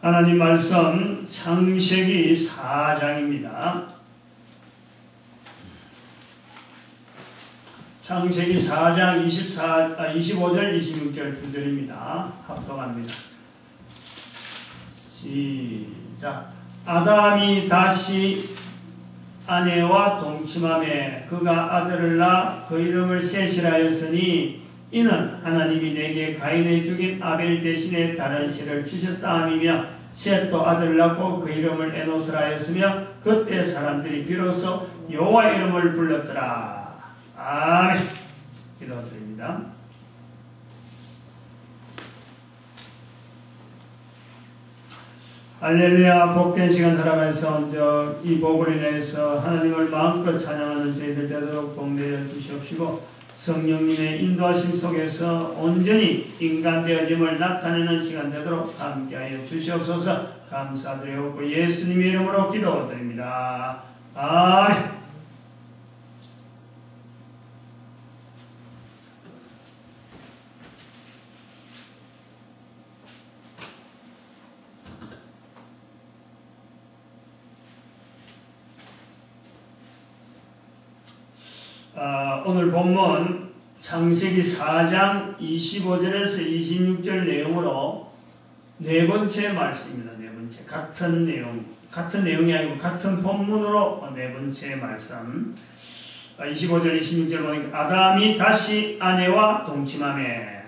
하나님 말씀 창세기 4장입니다. 창세기 4장 25절 26절 2절입니다. 합독합니다. 시작. 아담이 다시 아내와 동침하매 그가 아들을 낳아 그 이름을 셋이라 하였으니 이는 하나님이 내게 가인을 죽인 아벨 대신에 다른 씨를 주셨다 함이며 셋도 아들을 낳고 그 이름을 에노스라 하였으며 그때 사람들이 비로소 여호와 이름을 불렀더라. 아멘. 기도드립니다. 할렐루야. 복된 시간 살아가면서 이 복을 인해서 하나님을 마음껏 찬양하는 저희들 되도록 복 내려주시옵시고 성령님의 인도하심 속에서 온전히 인간 되어짐을 나타내는 시간 되도록 함께하여 주시옵소서. 감사드리옵고 예수님의 이름으로 기도드립니다. 아멘. 오늘 본문 창세기 4장 25절에서 26절 내용으로 네 번째 말씀입니다. 네 번째. 같은 내용이 아니고 같은 본문으로 네 번째 말씀. 25절 26절 보니까 아담이 다시 아내와 동침하매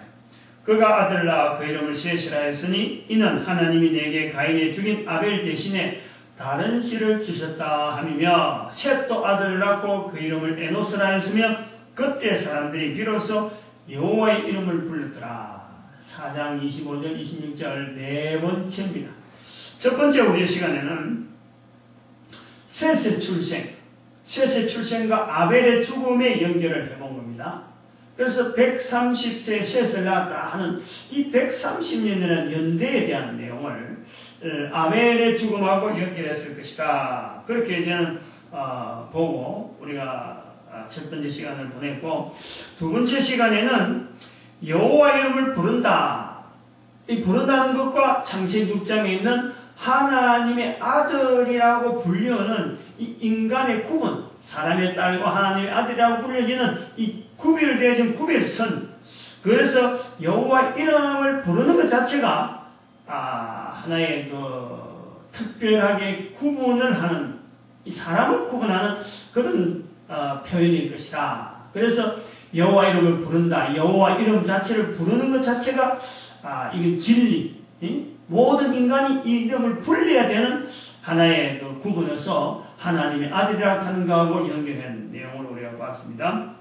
그가 아들을 낳아 그 이름을 셋이라 했으니 이는 하나님이 내게 가인의 죽인 아벨 대신에 다른 씨를 주셨다 함이며 셋도 아들을 낳고 그 이름을 에노스라 했으며 그때 사람들이 비로소 여호와의 이름을 불렀더라. 4장 25절 26절 네 번째입니다. 첫 번째 우리의 시간에는 셋의 출생과 아벨의 죽음에 연결을 해본 겁니다. 그래서 130세에 셋을 낳았다 하는 이 130년이라는 연대에 대한 내용을 아벨의 죽음하고 연결했을 것이다. 그렇게 저는 보고 우리가 첫 번째 시간을 보냈고, 두 번째 시간에는 여호와 이름을 부른다. 이 부른다는 것과 창세기 6장에 있는 하나님의 아들이라고 불리는 이 인간의 구분, 사람의 딸과 하나님의 아들이라고 불려지는 이 구별되어진 구별선. 그래서 여호와 이름을 부르는 것 자체가 하나의 특별하게 구분을 하는, 이 사람을 구분하는 그런 표현일 것이다. 그래서 여호와 이름을 부른다. 여호와 이름 자체를 부르는 것 자체가 이게 진리. 모든 인간이 이 이름을 불려야 되는 하나의 구분에서 하나님의 아들이라 하는 것하고 연결한 내용을 우리가 봤습니다.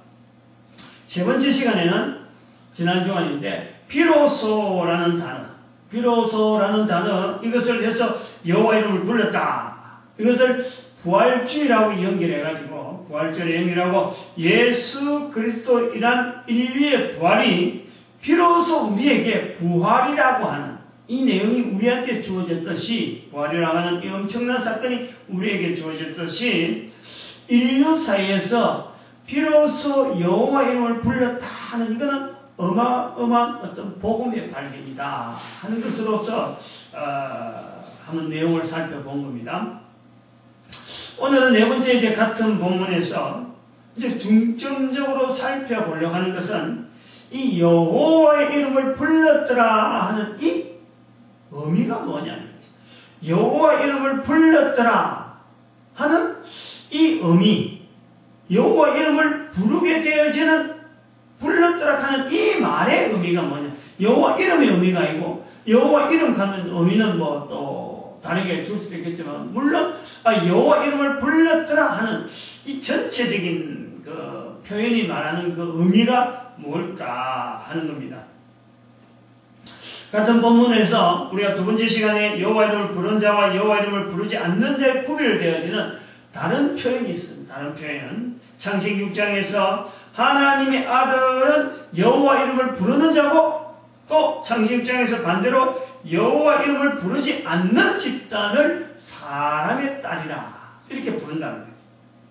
세 번째 시간에는 지난 주간인데 비로소라는 단어, 이것을 해서 여호와 이름을 불렀다. 이것을 부활주의라고 연결해가지고, 부활주의를 연결하고 예수 그리스도이란 인류의 부활이 비로소 우리에게 부활이라고 하는 이 내용이 우리한테 주어졌듯이, 부활이라고 하는 이 엄청난 사건이 우리에게 주어졌듯이 인류 사이에서 비로소 여호와 이름을 불렀다 하는 이거는 어마어마한 어떤 복음의 발견이다 하는 것으로서 한번 내용을 살펴본 겁니다. 오늘은 네 번째 이제 같은 본문에서 이제 중점적으로 살펴보려고 하는 것은 이 여호와의 이름을 불렀더라 하는 이 의미가 뭐냐는 거죠. 여호와의 이름을 불렀더라 하는 이 의미, 여호와 이름을 부르게 되어지는 불렀더라 하는 이 말의 의미가 뭐냐. 여호와 이름의 의미가 아니고 여호와 이름 갖는 의미는 뭐 또 다르게 줄 수도 있겠지만, 물론 여호와 이름을 불렀더라 하는 이 전체적인 그 표현이 말하는 그 의미가 뭘까 하는 겁니다. 같은 본문에서 우리가 두 번째 시간에 여호와 이름을 부른 자와 여호와 이름을 부르지 않는 자에 구별되어지는 다른 표현이 있습니다. 다른 표현. 창세기 6장에서 하나님의 아들은 여호와 이름을 부르는 자고, 또 창세기 6장에서 반대로 여호와 이름을 부르지 않는 집단을 사람의 딸이라 이렇게 부른다는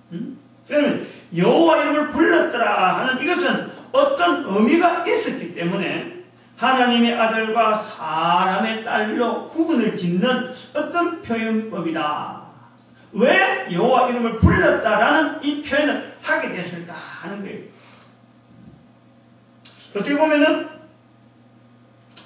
거예요. 그러면 여호와 이름을 불렀더라 하는 이것은 어떤 의미가 있었기 때문에 하나님의 아들과 사람의 딸로 구분을 짓는 어떤 표현법이다. 왜 여호와 이름을 불렀다라는 이 표현을 하게 됐을까 하는 거예요. 어떻게 보면은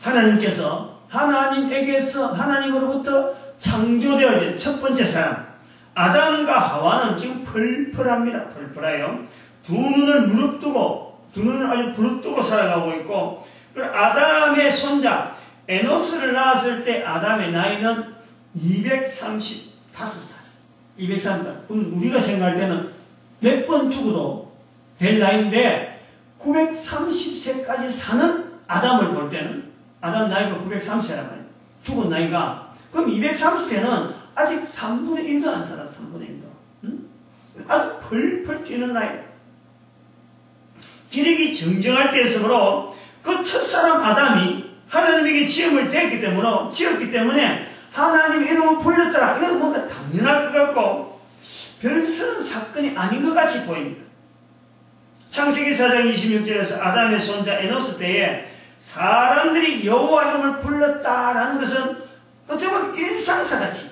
하나님에게서 하나님으로부터 창조되어진 첫 번째 사람 아담과 하와는 지금 펄펄합니다. 펄펄해요. 두 눈을 아주 부릅뜨고 살아가고 있고, 아담의 손자 에노스를 낳았을 때 아담의 나이는 235살. 230살. 그럼 우리가 생각할 때는 몇 번 죽어도 될 나이인데 930세까지 사는 아담을 볼 때는 아담 나이가 930세란 말이에요. 죽은 나이가. 그럼 230세는 아직 3분의 1도 안 살아. 3분의 1도. 응? 아주 펄펄 뛰는 나이. 기력이 정정할 때였으므로 그 첫사람 아담이 하나님에게 지음을 지었기 때문에 하나님 이름을 불렸더라. 이건 뭔가 당연할 것 같고 별스런 사건이 아닌 것 같이 보입니다. 창세기 4장 26절에서 아담의 손자 에노스 때에 사람들이 여호와 이름을 불렀다라는 것은 어떻게 보면 일상사같이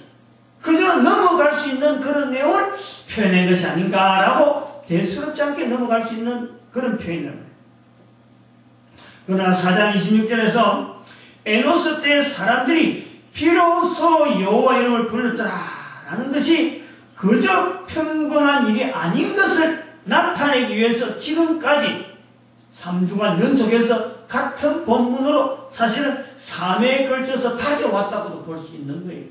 그저 넘어갈 수 있는 그런 내용을 표현한 것이 아닌가라고 대수롭지 않게 넘어갈 수 있는 그런 표현입니다. 그러나 4장 26절에서 에노스 때 사람들이 비로소 여호와 이름을 불렀더라라는 것이 그저 평범한 일이 아닌 것을 나타내기 위해서 지금까지 3주간 연속해서 같은 본문으로 사실은 3회에 걸쳐서 다져왔다고도 볼 수 있는 거예요.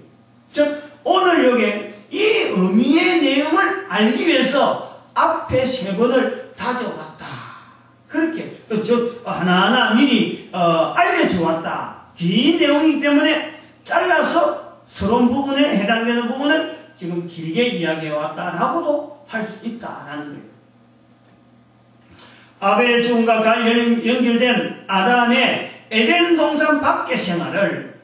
즉 오늘 여기에 이 의미의 내용을 알기 위해서 앞에 3번을 다져왔다. 그렇게 하나하나 미리 알려져 왔다. 긴 내용이기 때문에 잘라서 서론 부분에 해당되는 부분을 지금 길게 이야기해 왔다라고도 할 수 있다라는 거예요. 아벨의 죽음과 연결된 아담의 에덴 동산 밖의 생활을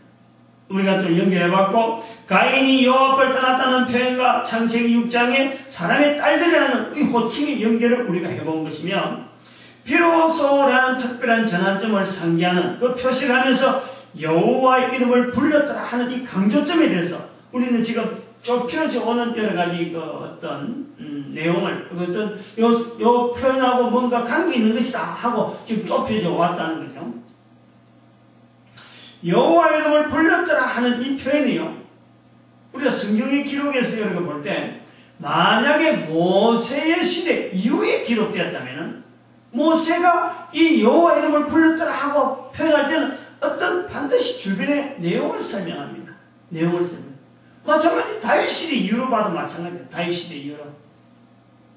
우리가 좀 연결해봤고, 가인이 여호와 앞을 떠났다는 표현과 창세기 6장의 사람의 딸들이라는 이 호칭의 연결을 우리가 해본 것이며, 비로소라는 특별한 전환점을 상기하는 그 표시를 하면서 여호와의 이름을 불렀더라 하는 이 강조점에 대해서 우리는 지금 좁혀져 오는 여러 가지 어떤 내용을 어떤 요 표현하고 뭔가 관계 있는 것이다 하고 지금 좁혀져 왔다는 거죠. 여호와의 이름을 불렀더라 하는 이 표현이요, 우리가 성경의 기록에서 여러 볼 때 만약에 모세의 시대 이후에 기록되었다면 모세가 이 여호와 이름을 불렀더라 하고 표현할 때는 어떤 반드시 주변의 내용을 설명합니다. 내용을 설명. 마찬가지 다윗 시대 이후로 봐도 마찬가지예요. 다윗 시대 이후로.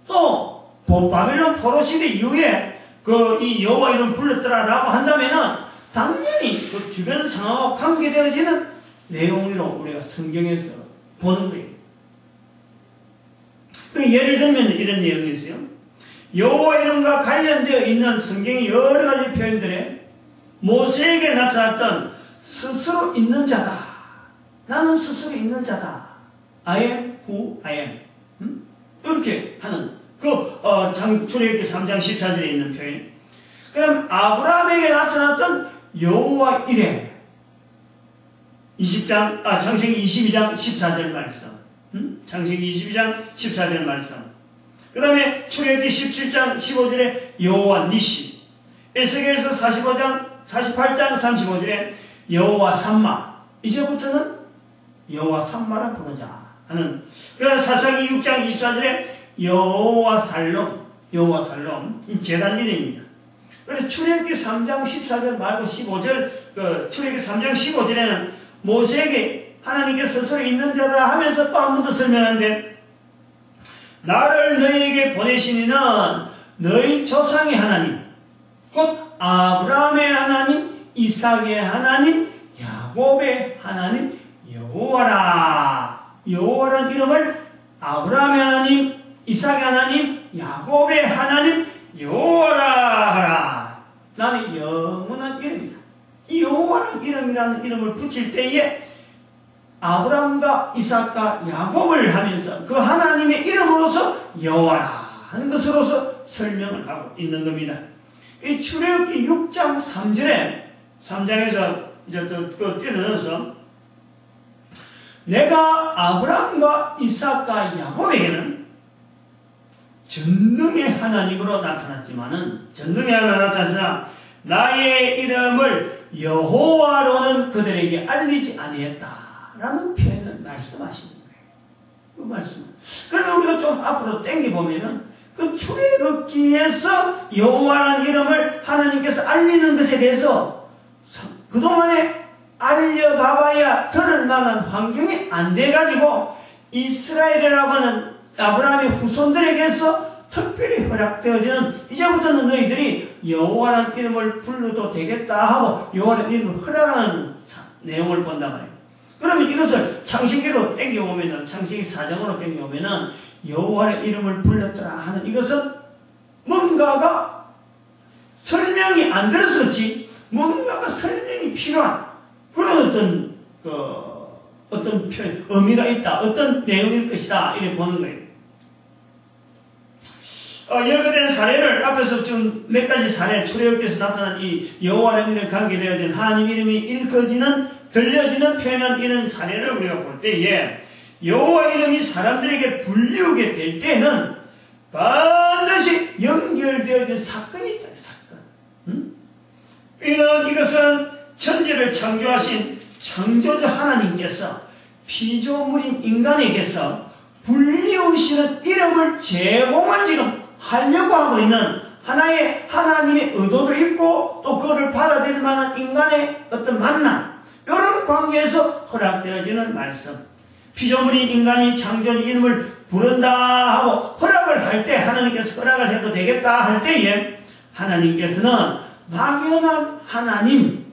또 바벨론 포로 시대 이후에 이 여호와 이름 불렀더라라고 한다면은 당연히 그 주변 상황과 관계되어지는 내용으로 우리가 성경에서 보는 거예요. 예를 들면 이런 내용이 있어요. 여호와 이름과 관련되어 있는 성경의 여러 가지 표현들에 모세에게 나타났던 스스로 있는 자다. 나는 스스로 있는 자다. I am who I am. 이렇게 하는 출애굽기 3장 14절에 있는 표현. 그럼 아브라함에게 나타났던 여호와 이레 창세기 22장 14절 말씀. 창세기 22장 14절 말씀. 그 다음에 출애굽기 17장 15절에 여호와 니시. 에스겔서 48장 35절에 여호와 삼마. 이제부터는 여호와 삼마라 부르자 하는. 그다음 사사기 6장 24절에 여호와 살롬. 이 제단 이름입니다. 그래서 출애굽기 3장 14절 말고 15절 출애굽기 3장 15절에는 모세에게 하나님께 스스로 있는 자다 하면서 또 한 번 더 설명하는데, 나를 너희에게 보내신 이는 너희 조상의 하나님 곧 아브라함의 하나님, 이삭의 하나님, 야곱의 하나님 여호와라. 여호와라는 이름을 아브라함의 하나님, 이삭의 하나님, 야곱의 하나님 여호와라 하라. 나는 영원한 이름이다. 이 여호와라는 이름이라는 이름을 붙일 때에 아브라함과 이삭과 야곱을 하면서 그 하나님의 이름으로서 여호와라 하는 것으로서 설명을 하고 있는 겁니다. 이 출애굽기 6장 3절에 3장에서 이제 또 뛰어넘어서 내가 아브라함과 이삭과 야곱에게는 전능의 하나님으로 나타났지만은 전능의 하나님 나타나서 나의 이름을 여호와로는 그들에게 알리지 아니했다라는 표현을 말씀하시는 거예요. 그 말씀. 그러면 우리가 좀 앞으로 땡겨보면은 그 출애굽기에서 여호와라는 이름을 하나님께서 알리는 것에 대해서 그동안에 알려봐봐야 들을 만한 환경이 안 돼가지고 이스라엘이라고 하는 아브라함의 후손들에게서 특별히 허락되어지는 이제부터는 너희들이 여호와라는 이름을 불러도 되겠다 하고 여호와라는 이름을 허락하는 내용을 본단 말이에요. 그러면 이것을 창세기로 땡겨오면은 창세기 4장으로 땡겨오면은 여호와의 이름을 불렀더라 하는 이것은 뭔가가 설명이 안 들었었지 뭔가가 설명이 필요한 그런 어떤 표현, 의미가 있다, 어떤 내용일 것이다 이렇게 보는 거예요. 열거된 사례를 앞에서 지금 몇 가지 사례 출애굽기에서 나타난 이 여호와라는 이름에 관계되어진 하나님 이름이 읽혀지는 들려지는 표현한 이런 사례를 우리가 볼 때에 여호와 이름이 사람들에게 불리우게 될 때는 반드시 연결되어진 사건이 있다. 사건. 이것은 천지를 창조하신 창조주 하나님께서 피조물인 인간에게서 불리우시는 이름을 제공을 지금 하려고 하고 있는 하나의 하나님의 의도도 있고 또 그거를 받아들일 만한 인간의 어떤 만남 이런 관계에서 허락되어지는 말씀. 피조물인 인간이 창조주 이름을 부른다 하고 허락을 할 때 하나님께서 허락을 해도 되겠다 할 때에 하나님께서는 막연한 하나님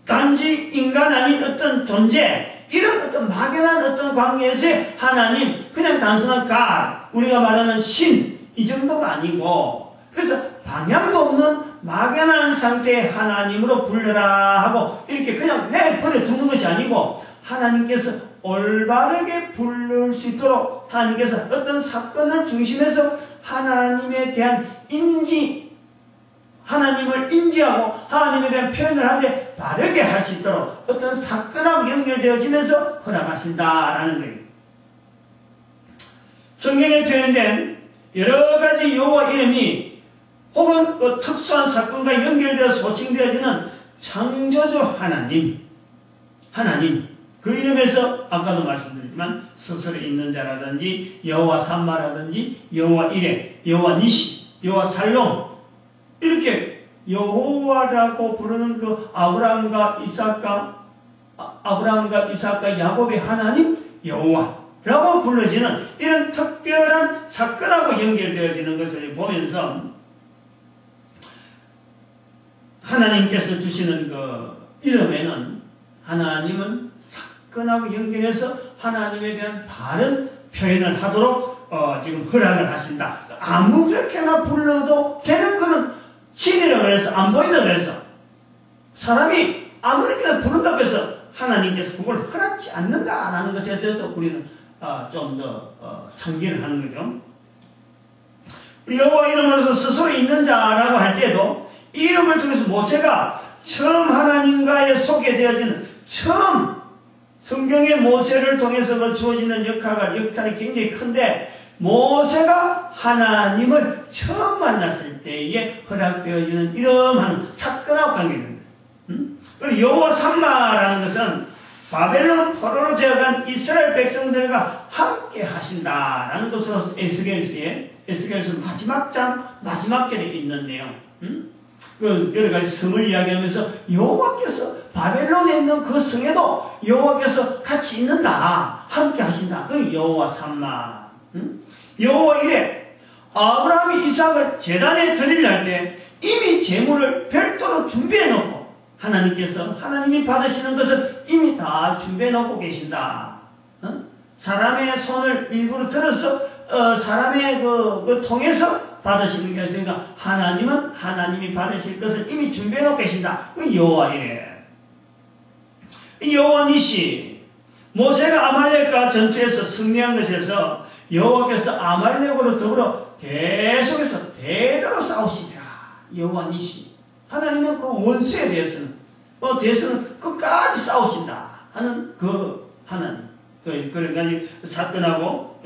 단지 인간 아닌 어떤 존재 이런 어떤 막연한 어떤 관계에서의 하나님 그냥 단순한 가 우리가 말하는 신 이 정도가 아니고 그래서 방향도 없는 막연한 상태의 하나님으로 불러라 하고 이렇게 그냥 내버려 두는 것이 아니고 하나님께서 올바르게 부를 수 있도록 하나님께서 어떤 사건을 중심해서 하나님에 대한 인지 하나님을 인지하고 하나님에 대한 표현을 하는데 바르게 할 수 있도록 어떤 사건하고 연결되어지면서 허락하신다라는 거예요. 성경에 표현된 여러 가지 여호와 이름이 혹은 그 특수한 사건과 연결되어서 호칭되어지는 창조주 하나님 그 이름에서 아까도 말씀드렸지만 스스로 있는 자라든지 여호와 삼마라든지 여호와 이레 여호와 니시 여호와 살롬 이렇게 여호와라고 부르는 그 아브라함과 이삭과 야곱의 하나님 여호와라고 불러지는 이런 특별한 사건하고 연결되어지는 것을 보면서 하나님께서 주시는 그 이름에는 하나님은 사건하고 연결해서 하나님에 대한 바른 표현을 하도록 지금 허락을 하신다. 아무렇게나 불러도 되는 그런 신이라고 해서 안 보인다고 해서 사람이 아무렇게나 부른다고 해서 하나님께서 그걸 허락지 않는다라는 것에 대해서 우리는 좀 더 상기를 하는 거죠. 우리 여호와 이름으로서 스스로 있는 자라고 할 때도 이 이름을 통해서 모세가 처음 하나님과의 소개되어지는 처음 성경의 모세를 통해서 주어지는 역할이 굉장히 큰데 모세가 하나님을 처음 만났을 때에 허락되어지는 이러한 사건하고 관계됩니다. 그리고 여호와 삼마라는 것은 바벨론 포로로 되어간 이스라엘 백성들과 함께 하신다라는 것으로 에스겔서 마지막 장 마지막 절에 있는 내용. 그 여러 가지 성을 이야기하면서 여호와께서 바벨론에 있는 그 성에도 여호와께서 같이 있는다, 함께 하신다. 그 여호와 삼마. 여호와 이래 아브라함이 이삭을 제단에 드리려 할 때 이미 제물을 별도로 준비해 놓고 하나님께서 하나님이 받으시는 것을 이미 다 준비해 놓고 계신다. 사람의 손을 일부러 들어서 사람의 그 통해서 받으시는 게 아니라 하나님은 하나님이 받으실 것을 이미 준비해 놓고 계신다. 그 여호와 이래. 여호와 니시 모세가 아말렉과 전투에서 승리한 것에서 여호와께서 아말렉으로 더불어 계속해서 대대로 싸우시리라. 여호와 니시. 하나님은 그 원수에 대해서는 대해서는 끝까지 싸우신다 하는 그런 가지 사건하고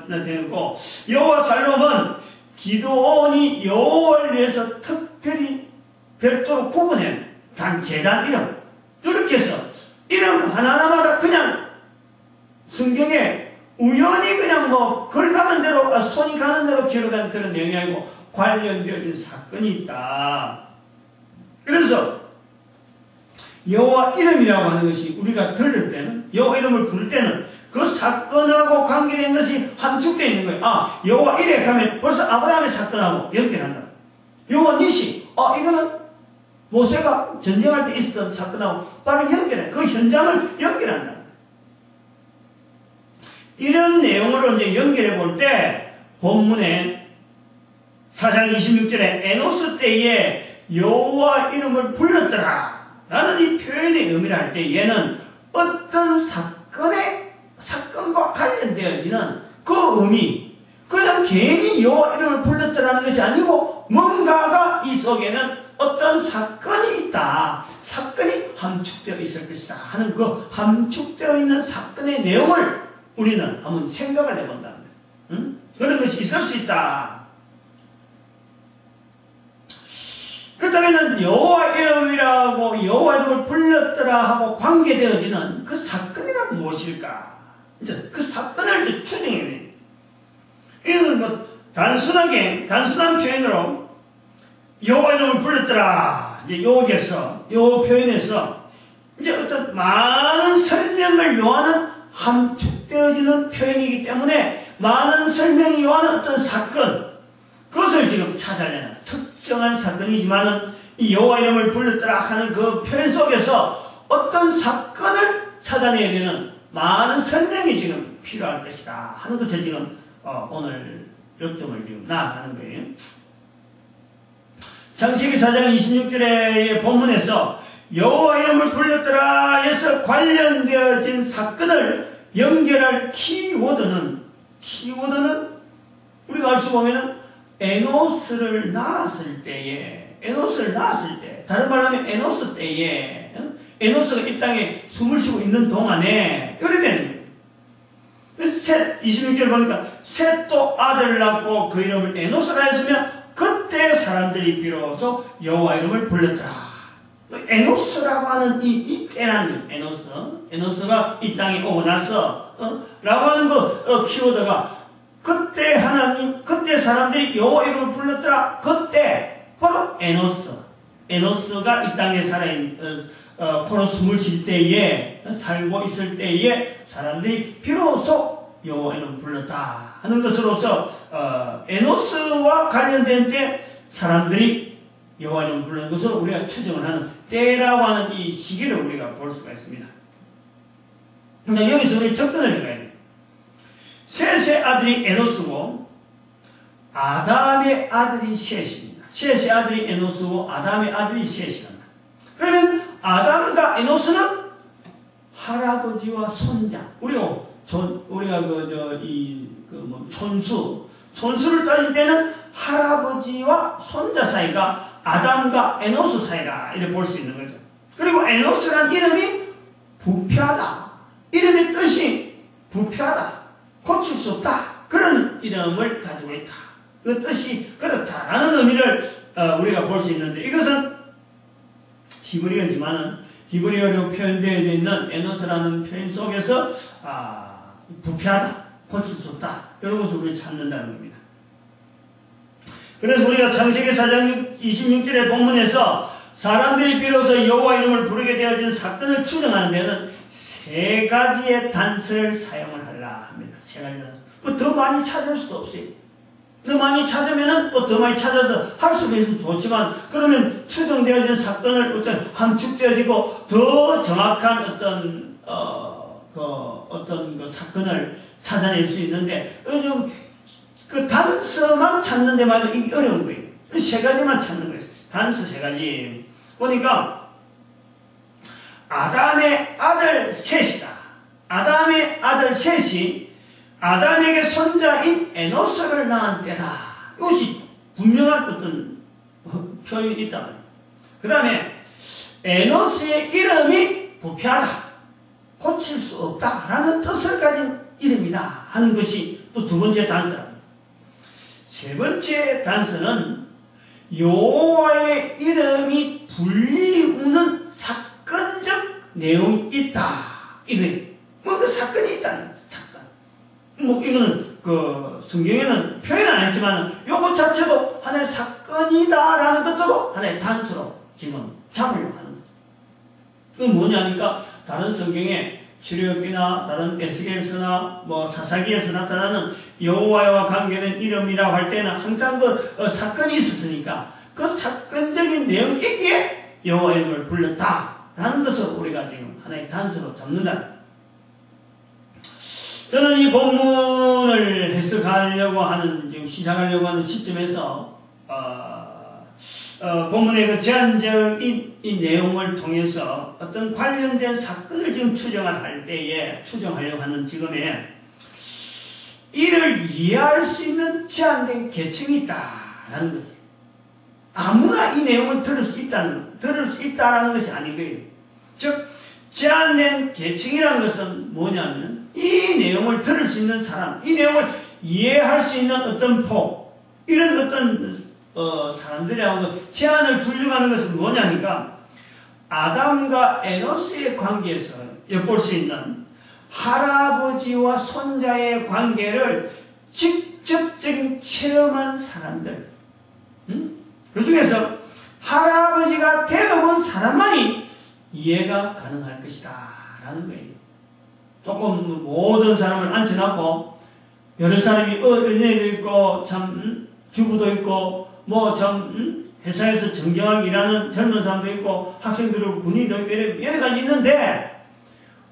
나타났고, 여호와 살롬은 기드온이 여호와를 위해서 특별히 별도로 구분해 재단 이름 이렇게 해서 이름 하나하나마다 그냥 성경에 우연히 그냥 걸 가는 대로 손이 가는 대로 기록한 그런 내용이 아니고 관련되어진 사건이 있다. 그래서 여호와 이름이라고 하는 것이 우리가 들을 때는, 여호와 이름을 부를 때는 그 사건하고 관계된 것이 함축되어 있는 거예요. 여호와 이래 가면 벌써 아브라함의 사건하고 연결한다. 여호와 니시, 이거는 모세가 전쟁할 때 있었던 사건하고 바로 연결해. 그 현장을 연결한다. 이런 내용으로 이제 연결해 볼 때 본문에 4장 26절에 에노스 때에 여호와 이름을 불렀더라 라는 이 표현의 의미를 할 때, 얘는 어떤 사건과 관련되어지는 그 의미, 그냥 괜히 여호와 이름을 불렀더라는 것이 아니고 뭔가가 이 속에는 어떤 사건이 있다, 사건이 함축되어 있을 것이다 하는 그 함축되어 있는 사건의 내용을 우리는 한번 생각을 해본다는 거예요. 그런 것이 있을 수 있다. 그렇다면 여호와 이름이라고 여호와 이름을 불렀더라 하고 관계되어지는 그 사건이란 무엇일까? 이제 그 사건을 이제 추정해야 돼요. 이건 단순한 표현으로 여호와 이름을 불렀더라, 이제 여기에서 요 표현에서 이제 어떤 많은 설명을 요하는 함축되어지는 표현이기 때문에 많은 설명이 요하는 어떤 사건, 그것을 지금 찾아내는 특정한 사건이지만은 이 여호와 이름을 불렀더라 하는 그 표현 속에서 어떤 사건을 찾아내야 되는 많은 설명이 지금 필요할 것이다 하는 것을 지금 오늘 요점을 지금 나아가는 거예요. 창세기 4장 26절의 본문에서 여호와 이름을 불렀더라 해서 관련되어진 사건을 연결할 키워드는 우리가 알 수 보면은 에노스를 낳았을 때에, 다른 말로 하면 에노스 때에, 에노스가 이 땅에 숨을 쉬고 있는 동안에 이렇게 되는 거예요. 셋, 26절 보니까 셋도 아들을 낳고 그 이름을 에노스라 했으면 그때 사람들이 비로소 여호와 이름을 불렀더라. 에노스라고 하는 이 때라는 에노스가 이 땅에 오고 나서 라고 하는 그 키워드가 그때 사람들이 여호와 이름을 불렀더라. 그때 바로 에노스가 이 땅에 코로 숨을 쉴 때에, 살고 있을 때에 사람들이 비로소 여호와 이름을 불렀다 하는 것으로서 에노스와 관련된 때 사람들이 여호와 이름을 부르는 것을 우리가 추정을 하는 때라고 하는 이 시기를 우리가 볼 수가 있습니다. 여기서 우리 접근을 해가야 돼요. 셋의 아들이 에노스고 아담의 아들이 셋입니다. 셋의 아들이 에노스고 아담의 아들이 셋이랍니다. 그러면 아담과 에노스는 할아버지와 손자, 우리가 촌수를 따질 때는 할아버지와 손자 사이가 아담과 에노스 사이다 이렇게 볼 수 있는 거죠. 그리고 에노스란 이름이 부패하다, 이름의 뜻이 부패하다, 고칠 수 없다, 그런 이름을 가지고 있다, 그 뜻이 그렇다라는 의미를 우리가 볼 수 있는데, 이것은 히브리어지만은 히브리어로 표현되어 있는 에노스라는 표현 속에서 부패하다, 고칠 수 없다, 이런 것을 우리가 찾는다는 겁니다. 그래서 우리가 창세기 4장 26절의 본문에서 사람들이 비로소 여호와 이름을 부르게 되어진 사건을 추정하는 데는 세 가지의 단서를 사용을 하려 합니다. 세 가지 단서. 더 많이 찾을 수도 없어요. 더 많이 찾으면은 또 더 많이 찾아서 할 수도 있으면 좋지만, 그러면 추정되어진 사건을 어떤 함축되어지고 더 정확한 어떤 그 사건을 찾아낼 수 있는데, 요즘 그 단서만 찾는 데마다 이게 어려운 거예요. 세 가지만 찾는 거예요. 단서 세 가지. 보니까 아담의 아들 셋이다. 아담의 아들 셋이 아담에게 손자인 에노스를 낳은 때다. 이것이 분명한 어떤 표현이 있다. 그 다음에 에노스의 이름이 부패하다, 고칠 수 없다라는 뜻을 가진 이름이다 하는 것이 또 두 번째 단서랍니다. 세 번째 단서는 여호와의 이름이 불리우는 사건적 내용이 있다 이거예요. 뭔가 사건이 있다는 사건. 뭐 이거는 그 성경에는 표현 안 했지만 요것 자체도 하나의 사건이다라는 것도 하나의 단서로 지금 잡으려고 하는 거죠. 그건 뭐냐니까 다른 성경에 출애굽기나 다른 에스겔서나 뭐 사사기에서 나타나는 여호와와 관계된 이름이라고 할 때는 항상 그 사건이 있었으니까 그 사건적인 내용이 있기에 여호와 이름을 불렀다라는 것을 우리가 지금 하나의 단서로 잡는다. 저는 이 본문을 해석하려고 하는, 지금 시작하려고 하는 시점에서, 본문의 그 제한적인 이 내용을 통해서 어떤 관련된 사건을 지금 추정할 때에, 추정하려고 하는 지금에, 이를 이해할 수 있는 제한된 계층이 있다라는 것이에요. 아무나 이 내용을 들을 수 있다라는 것이 아닌 거예요. 즉, 제한된 계층이라는 것은 뭐냐면, 이 내용을 들을 수 있는 사람, 이 내용을 이해할 수 있는 어떤 폭, 이런 어떤 사람들하고 제한을 두려고 하는 것은 뭐냐니까, 아담과 에노스의 관계에서 엿볼 수 있는 할아버지와 손자의 관계를 직접적인 체험한 사람들, 그 중에서 할아버지가 되어본 사람만이 이해가 가능할 것이다 라는 거예요. 조금 모든 사람을 앉혀놓고 여러 사람이 은혜도 있고 참 주부도 있고 뭐 참 회사에서 정정하게 일하는 젊은 사람도 있고 학생들도 군인도 있고 여러 가지 있는데,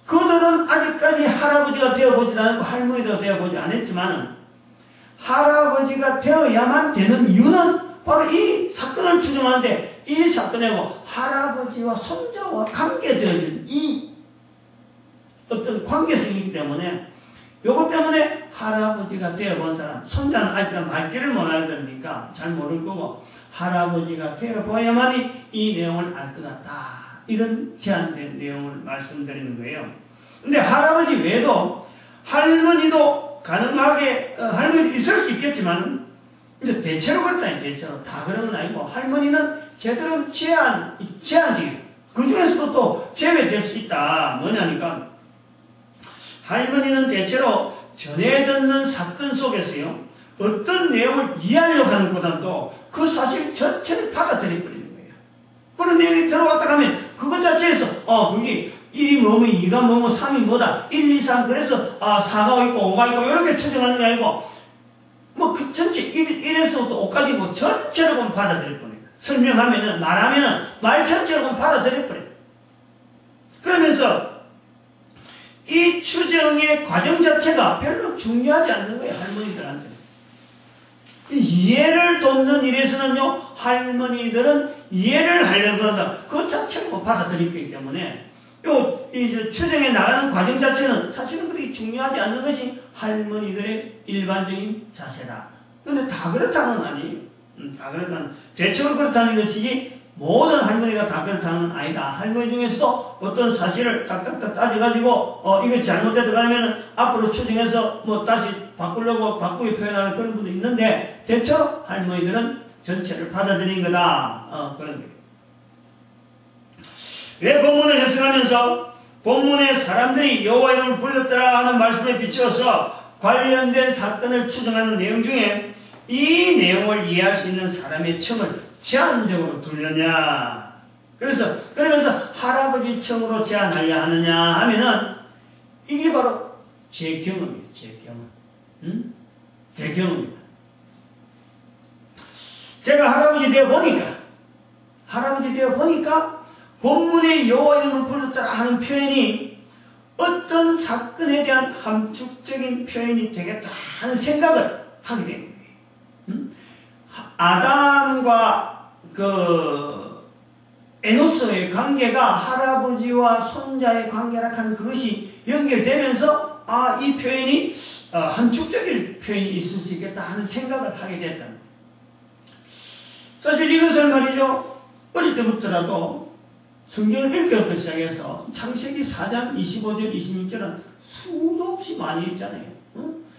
그들은 아직까지 할아버지가 되어보지 않고 할머니도 되어보지 않았지만 할아버지가 되어야만 되는 이유는 바로 이 사건을 추정하는데, 이 사건하고 할아버지와 손자와 관계되어진 이 어떤 관계성이기 때문에, 요것 때문에 할아버지가 되어본 사람, 손자는 아직 말귀를 못 알아들으니까 잘 모를 거고, 할아버지가 되어봐야만이 이 내용을 알 것 같다, 이런 제한된 내용을 말씀드리는 거예요. 근데 할아버지 외에도 할머니도 가능하게, 할머니도 있을 수 있겠지만, 근데 대체로 그렇다니, 대체로 다 그런 건 아니고, 할머니는 제대로 제한적이에요. 그 중에서도 또 제외될 수 있다. 뭐냐니까, 할머니는 대체로 전해 듣는 사건 속에서요, 어떤 내용을 이해하려고 하는 것보다도 그 사실 전체를 받아들여버리는 거예요. 그런 내용이 들어왔다 하면 그것 자체에서 그게 1이 뭐뭐 2가 뭐뭐 3이 뭐다 1, 2, 3 그래서 4가 있고 5가 있고 이렇게 추정하는 게 아니고 뭐 그 전체 1에서부터 5까지 뭐 전체로 받아들여버려요. 설명하면은 말하면은 말 전체로 받아들여버려요. 그러면서 이 추정의 과정 자체가 별로 중요하지 않는 거예요, 할머니들한테는. 이해를 돕는 일에서는요, 할머니들은 이해를 하려고 한다. 그 자체로 받아들이기 때문에, 이 추정에 나가는 과정 자체는 사실은 그렇게 중요하지 않는 것이 할머니들의 일반적인 자세다. 그런데 다 그렇다는 건 아니에요. 다 그렇다는, 대체로 그렇다는 것이지, 모든 할머니가 다 그렇다는 건 아니다. 할머니 중에서도 어떤 사실을 딱딱딱 따져가지고, 이것이 잘못됐다고 하면 앞으로 추정해서 뭐 다시 바꾸게 표현하는 그런 분도 있는데, 대체로 할머니들은 전체를 받아들인 거다. 그런 거예요. 왜 본문을 해석하면서 본문의 사람들이 여호와 이름을 불렀더라 하는 말씀에 비추어서 관련된 사건을 추정하는 내용 중에 이 내용을 이해할 수 있는 사람의 층을 제한적으로 두려냐. 그러면서 할아버지 층으로 제한하려 하느냐 하면은 이게 바로 제 경험이에요. 제 경험. 제 경험입니다. 제가 할아버지 되어 보니까 본문의 여호와 이름을 불렀더라 하는 표현이 어떤 사건에 대한 함축적인 표현이 되겠다 하는 생각을 하게 됩니다. 아담과 에노스의 관계가 할아버지와 손자의 관계라 하는 그것이 연결되면서 이 표현이 함축적인 표현이 있을 수 있겠다 하는 생각을 하게 됐다는 거예요. 사실 이것을 말이죠, 어릴 때부터라도 성경을 읽기부터 시작해서 창세기 4장 25절, 26절은 수도 없이 많이 읽잖아요.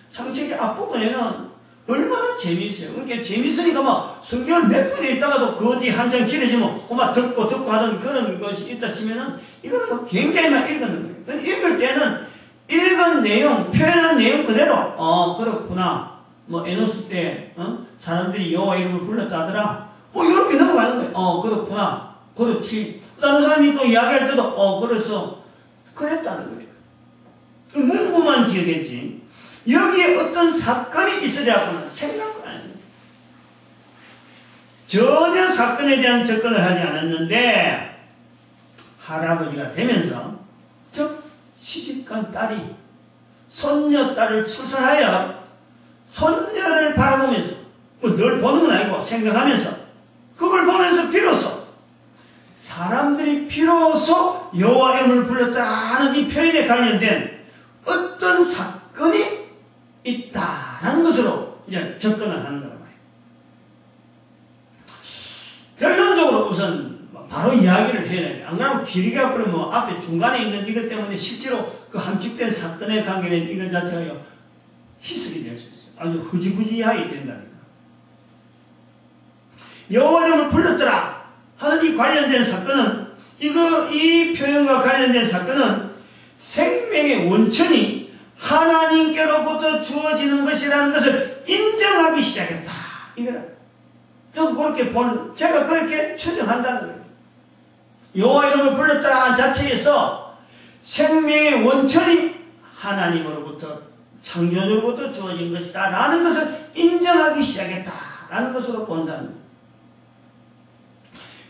창세기 앞부분에는 얼마나 재미있어요. 그러니까 재미있으니까 막 성경을 몇 번 읽다가도 그 어디 한 장 길어지면 그만 듣고 하던 그런 것이 있다 치면은 이거는 뭐 굉장히 많이 읽는 거예요. 읽을 때는 읽은 내용, 표현한 내용 그대로, 그렇구나. 뭐 에노스 때, 사람들이 여호와 이름을 불렀다 하더라. 이렇게 넘어가는 거예요. 그렇구나. 그렇지. 다른 사람이 또 이야기할 때도, 그래서, 그랬다는 거예요. 문구만 기억했지. 여기에 어떤 사건이 있으려고는 생각을 안 해요. 전혀 사건에 대한 접근을 하지 않았는데, 할아버지가 되면서, 즉, 시집간 딸이 손녀딸을 출산하여 손녀를 바라보면서, 늘 보는 건 아니고 생각하면서, 그걸 보면서 비로소, 사람들이 비로소 여호와 이름을 불렀다 하는 이 표현에 관련된 어떤 사건이 있다라는 것으로 이제 접근을 하는 거란 말이에요. 결론적으로 우선 바로 이야기를 해야 돼요. 안 그러면 길이가 그러면 앞에 중간에 있는 이것 때문에 실제로 그 함축된 사건에 관계된 이것 자체가 희석이 될 수 있어요. 아주 흐지부지하게 된다니까. 여호와 이름을 불렀더라 하는 이 관련된 사건은 이 표현과 관련된 사건은 생명의 원천이 하나님께로부터 주어지는 것이라는 것을 인정하기 시작했다. 이거라. 제가 그렇게 추정한다는 거예요. 여호와 이름을 불렀더라 자체에서 생명의 원천이 하나님으로부터 창조주로부터 주어진 것이다 라는 것을 인정하기 시작했다 라는 것으로 본다는 거예요.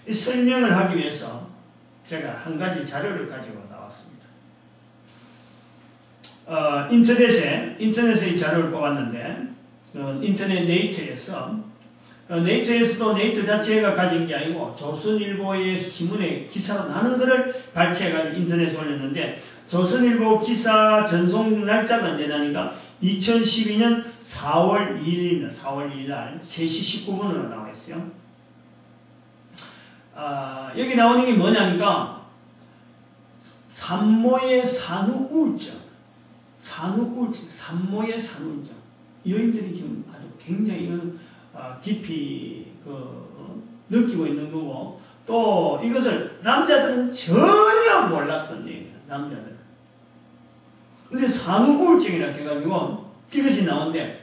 이 설명을 하기 위해서 제가 한 가지 자료를 가지고 나왔습니다. 인터넷에 이 자료를 뽑았는데 인터넷 네이처에서도 네이처 자체가 가진 게 아니고 조선일보의 신문에 기사로 나는 것을 발췌해가지고 인터넷에 올렸는데 조선일보 기사 전송 날짜가 언제냐니까 2012년 4월 2일입니다. 4월 2일 날 3시 19분으로 나와 있어요. 여기 나오는 게 뭐냐니까 산모의 산후우울증, 산모의 산후우울증. 여인들이 지금 아주 굉장히 깊이 느끼고 있는 거고, 또 이것을 남자들은 전혀 몰랐던 얘기입니다. 남자들은. 근데 산후우울증이라 해가지고 이것이 나오는데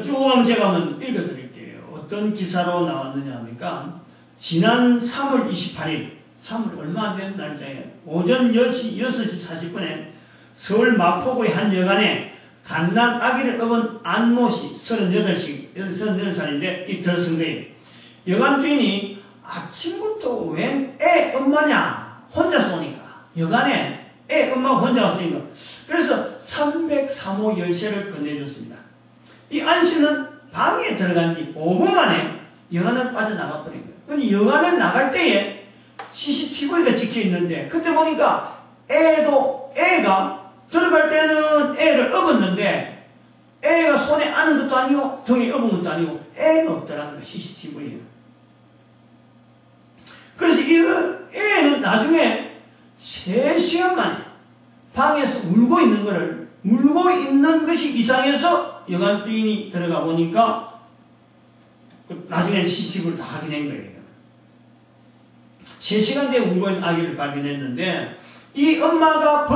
쭉 한번 제가 한번 읽어드릴게요. 어떤 기사로 나왔느냐 하니까 지난 3월 28일 3월 얼마 안 되는 날짜에 오전 6시 40분에 서울 마포구의 한 여관에 갓난 아기를 업은 안모씨 38살인데 이 들었은 거예요. 여관 주인이 아침부터 웬 애 엄마냐 혼자서 오니까 여관에 애 엄마가 혼자 왔으니까 그래서 303호 열쇠를 건네줬습니다. 이 안씨는 방에 들어간 지 5분 만에 여관을 빠져나가 버린 거예요. 근데 여관에 나갈 때에 CCTV가 찍혀 있는데 그때 보니까 애가 들어갈 때는 애를 업었는데 애가 손에 안은 것도 아니고 등에 업은 것도 아니고 애가 없더라는 거예요. CCTV에. 그래서 이 애는 나중에 3시간 만에 방에서 울고 있는 것이 이상해서 여관 주인이 들어가 보니까 나중에 CCTV를 다 확인한 거예요. 3시간 뒤에 울고 있는 아기를 발견했는데 이 엄마에서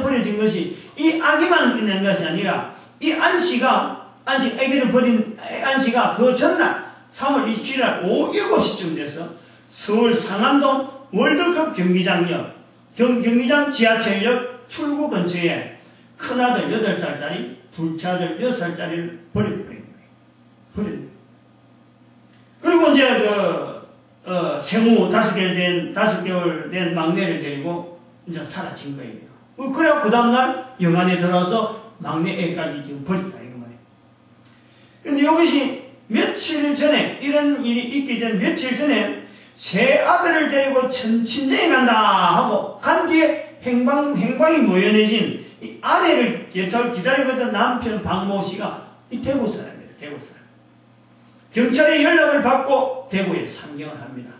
버려진 것이 이 아기만 있는 것이 아니라 이 아기를 버린 안씨가 그 전날 3월 27일 오후 7시쯤 돼서 서울 상암동 월드컵 경기장 지하철역 출구 근처에 큰아들 8살짜리, 둘째 아들 6살짜리를 버려버린 거예요. 그리고 이제 생후 5개월 된 막내를 데리고 이제 사라진 거예요. 그래야 그 다음날 여관에 들어와서 막내 애까지 지금 버렸다, 이거 말이에요. 근데 이것이 며칠 전에, 이런 일이 있기 전에 며칠 전에 새 아들을 데리고 친정에 간다 하고 간 뒤에 행방이 모연해진 이 아내를 기다리고 있던 남편 박모 씨가 이 대구 사람입니다. 대구 사람. 경찰에 연락을 받고 대구에 상경을 합니다.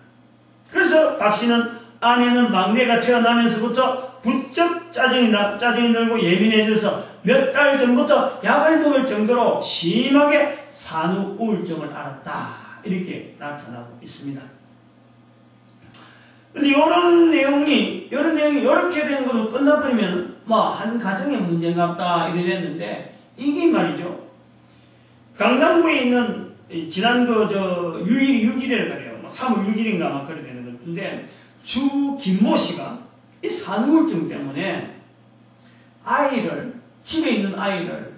그래서 박 씨는 아내는 막내가 태어나면서부터 부쩍 짜증이 늘고 예민해져서 몇 달 전부터 약을 먹을 정도로 심하게 산후 우울증을 앓았다. 이렇게 나타나고 있습니다. 근데 이런 내용이 이렇게 된 것으로 끝나버리면 한 가정의 문제인가 보다 이랬는데, 이게 말이죠. 강남구에 있는 지난 6일이라고 그래요. 3월 6일인가 막 그래 되는 것 같은데, 주 김모 씨가 이 산후우울증 때문에 집에 있는 아이를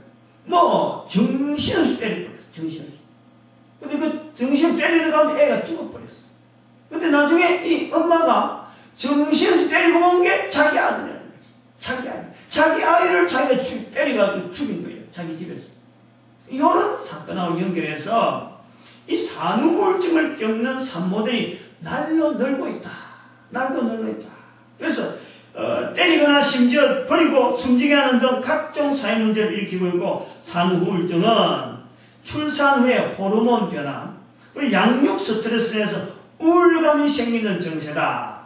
정신없이 때려버렸어. 정신없이. 근데 그 정신없이 때리는 가운데 애가 죽어버렸어. 근데 나중에 이 엄마가 정신없이 때리고 온 게 자기 아들이라는 거지. 자기 아이를 자기가 때려가지고 죽인 거예요. 자기 집에서. 이런 사건하고 연결해서 이 산후우울증을 겪는 산모들이 날로 늘고 있다. 그래서 때리거나 심지어 버리고 숨지게 하는 등 각종 사회 문제를 일으키고 있고, 산후우울증은 출산 후에 호르몬 변화, 그리고 양육 스트레스에서 우울감이 생기는 증세다.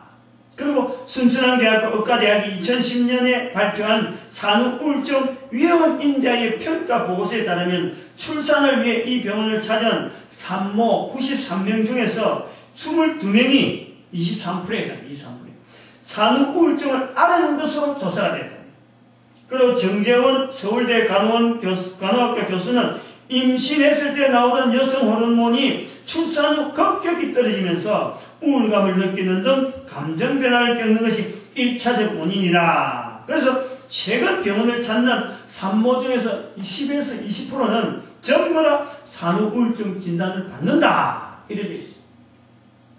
그리고 순천향대학교 의과대학이 2010년에 발표한 산후우울증 위험 인자의 평가 보고서에 따르면 출산을 위해 이 병원을 찾은 산모 93명 중에서 22명이 23%예요. 산후우울증을 앓은 것으로 조사가 됐다. 그리고 정재원 서울대 간호학과 교수는 임신했을 때 나오던 여성 호르몬이 출산 후 급격히 떨어지면서 우울감을 느끼는 등 감정 변화를 겪는 것이 1차적 원인이라. 그래서 최근 병원을 찾는 산모 중에서 10에서 20%는 전부 다 산후우울증 진단을 받는다. 이렇게 되어 있어요.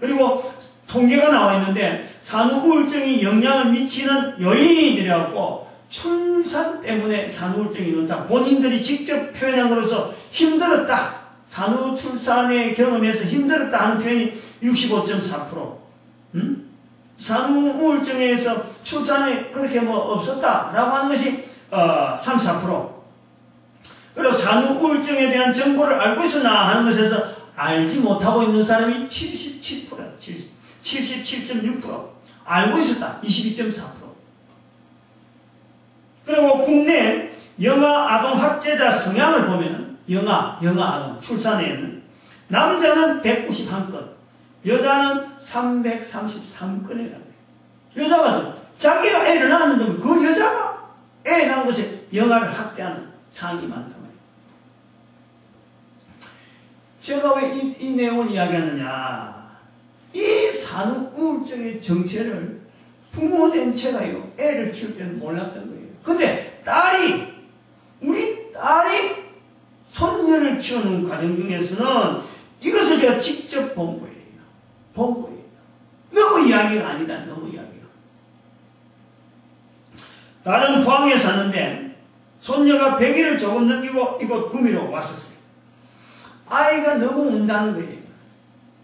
그리고 통계가 나와 있는데, 산후우울증이 영향을 미치는 요인이라고 출산 때문에 산후우울증이 일어났다. 본인들이 직접 표현한 것으로서 힘들었다. 산후 출산의 경험에서 힘들었다 하는 표현이 65.4%. 산후우울증에서 출산에 그렇게 없었다라고 하는 것이 34%. 그리고 산후우울증에 대한 정보를 알고 있으나 하는 것에서 알지 못하고 있는 사람이 77%야. 77.6%. 알고 있었다. 22.4%. 그리고 국내 영아 아동 학대자 성향을 보면 영아 아동 출산에는 남자는 191건, 여자는 333건이라고 해요. 여자가 자기가 애를 낳았는데 그 여자가 애 낳은 곳에 영아를 학대하는 상이 많단 말이에요. 제가 왜 이 내용을 이야기하느냐. 이 산후우울증의 정체를 부모된 제가요, 애를 키울 때는 몰랐던 거예요. 근데 우리 딸이 손녀를 키우는 과정 중에서는 이것을 제가 직접 본 거예요. 너무 이야기가 아니다. 너무 이야기가. 다른 포항에 사는데 손녀가 100일을 조금 넘기고 이곳 구미로 왔었어요. 아이가 너무 운다는 거예요.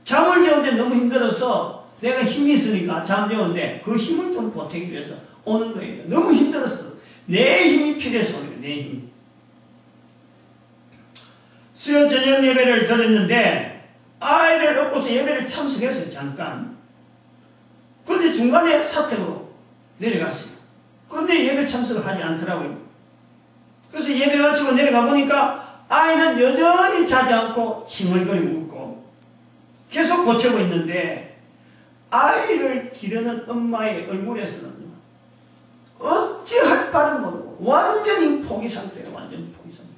잠을 재우는데 너무 힘들어서 내가 힘이 있으니까 잠 재우는데 그 힘을 좀 보태기 위해서 오는 거예요. 너무 힘들었어. 내 힘이 필요해서 오는 거예요. 내 힘이. 수요 저녁 예배를 드렸는데 아이를 얻고서 예배를 참석했어요. 잠깐. 근데 중간에 사택으로 내려갔어요. 근데 예배 참석을 하지 않더라고요. 그래서 예배 마치고 내려가 보니까 아이는 여전히 자지 않고 칭얼거리고 웃고 계속 고치고 있는데, 아이를 기르는 엄마의 얼굴에서는 어찌할 바를 모르고 완전히 포기 상태예요. 완전히 포기 상태.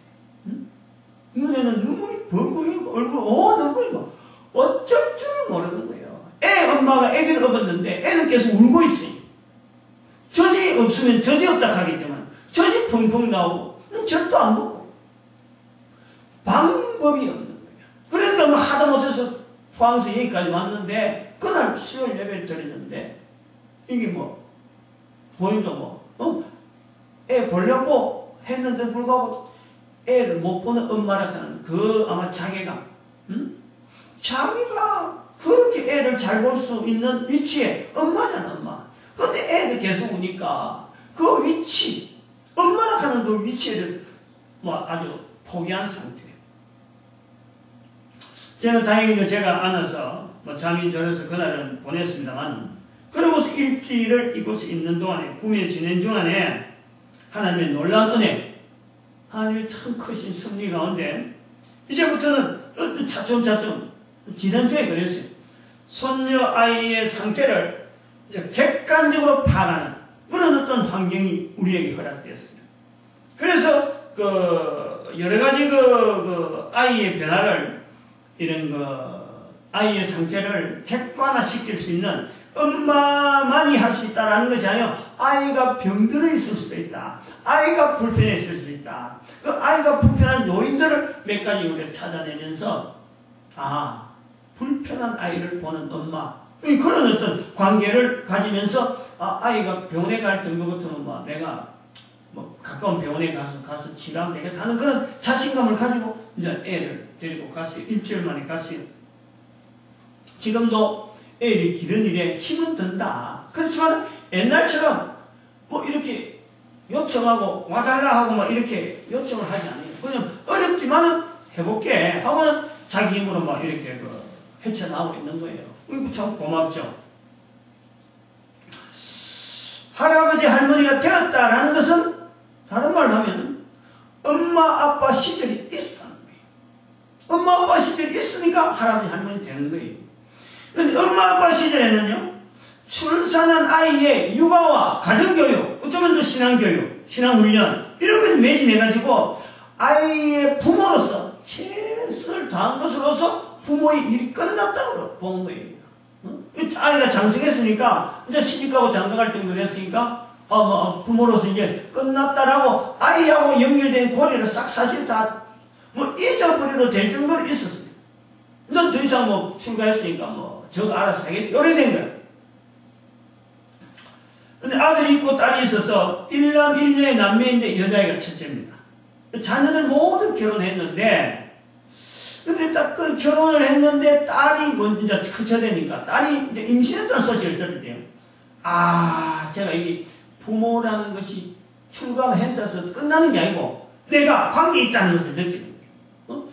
눈에는 눈물이 벙벙이고 얼굴 너무이고 어쩔 줄 모르는 거예요. 엄마가 애기를 얻었는데 애는 계속 울고 있어요. 젖이 없으면 젖이 없다 하겠지만 젖이 펑펑 나오고 젖도 안 먹고 방법이 없는 거예요. 그러니까 하다못해서 포항에서 여기까지 왔는데, 그날 수요일 예배를 드렸는데 이게 본인도 애 보려고 했는데 불구하고 애를 못 보는 엄마라 하는 그 아마 자괴감, 자기가 그렇게 애를 잘 볼 수 있는 위치에 엄마잖아, 엄마. 근데 애들 계속 우니까 그 위치, 엄마라 하는 그 위치에 대해서 아주 포기한 상태예요. 저는 다행히 제가 안아서 뭐 잠이 들어서 그날은 보냈습니다만, 그러고서 일주일을 이곳에 있는 동안에, 구매 지낸 동안에 하나님의 놀라운 은혜, 하나님의 참 크신 섭리 가운데 이제부터는 차츰차츰 지난주에 그랬어요. 손녀 아이의 상태를 이제 객관적으로 파악하는 그런 어떤 환경이 우리에게 허락되었어요. 그래서 여러 가지 아이의 변화를, 이런 아이의 상태를 객관화시킬 수 있는 엄마만이 할 수 있다라는 것이 아니라, 아이가 병들어 있을 수도 있다. 아이가 불편해 있을 수도 있다. 그 아이가 불편한 요인들을 몇 가지 우리가 찾아내면서, 불편한 아이를 보는 엄마, 그런 어떤 관계를 가지면서, 아이가 병원에 갈 정도부터는 내가 가까운 병원에 가서 치료하면 되겠다 하는 그런 자신감을 가지고 이제 애를 데리고 갔어요. 일주일 만에 갔어요. 지금도 애를 기른 일에 힘은 든다. 그렇지만 옛날처럼 이렇게 요청하고 와달라 하고 이렇게 요청을 하지 않아요. 그냥 어렵지만은 해볼게 하고는 자기 힘으로 이렇게 헤쳐나오고 있는 거예요. 이거 참 고맙죠. 할아버지 할머니가 되었다라는 것은 다른 말로 하면 엄마 아빠 시절이 있었다는 거예요. 엄마 아빠 시절이 있으니까 할아버지 할머니 되는 거예요. 그런데 엄마 아빠 시절에는요, 출산한 아이의 육아와 가정교육, 어쩌면 또 신앙교육, 신앙훈련 이런 것을 매진해가지고 아이의 부모로서 최선을 다한 것으로서 부모의 일이 끝났다고 본 거예요. 아이가 장성했으니까 이제 시집가고 장가갈 정도 됐으니까 부모로서 이제 끝났다라고 아이하고 연결된 고리를 싹 사실 다 잊어버려도 될 정도로 있었어요. 넌 더 이상 출가했으니까 저거 알아서 하겠지. 오래된 거야. 근데 아들이 있고 딸이 있어서 일남 일녀의 남매인데 여자아이가 첫째입니다. 자녀들 모두 결혼했는데, 근데 딱 그 결혼을 했는데 딸이 먼저 커져되니까 딸이 이제 임신했다는 소식을 들을 때요. 제가 이 부모라는 것이 출가했다서 끝나는 게 아니고 내가 관계에 있다는 것을 느끼는 거예요.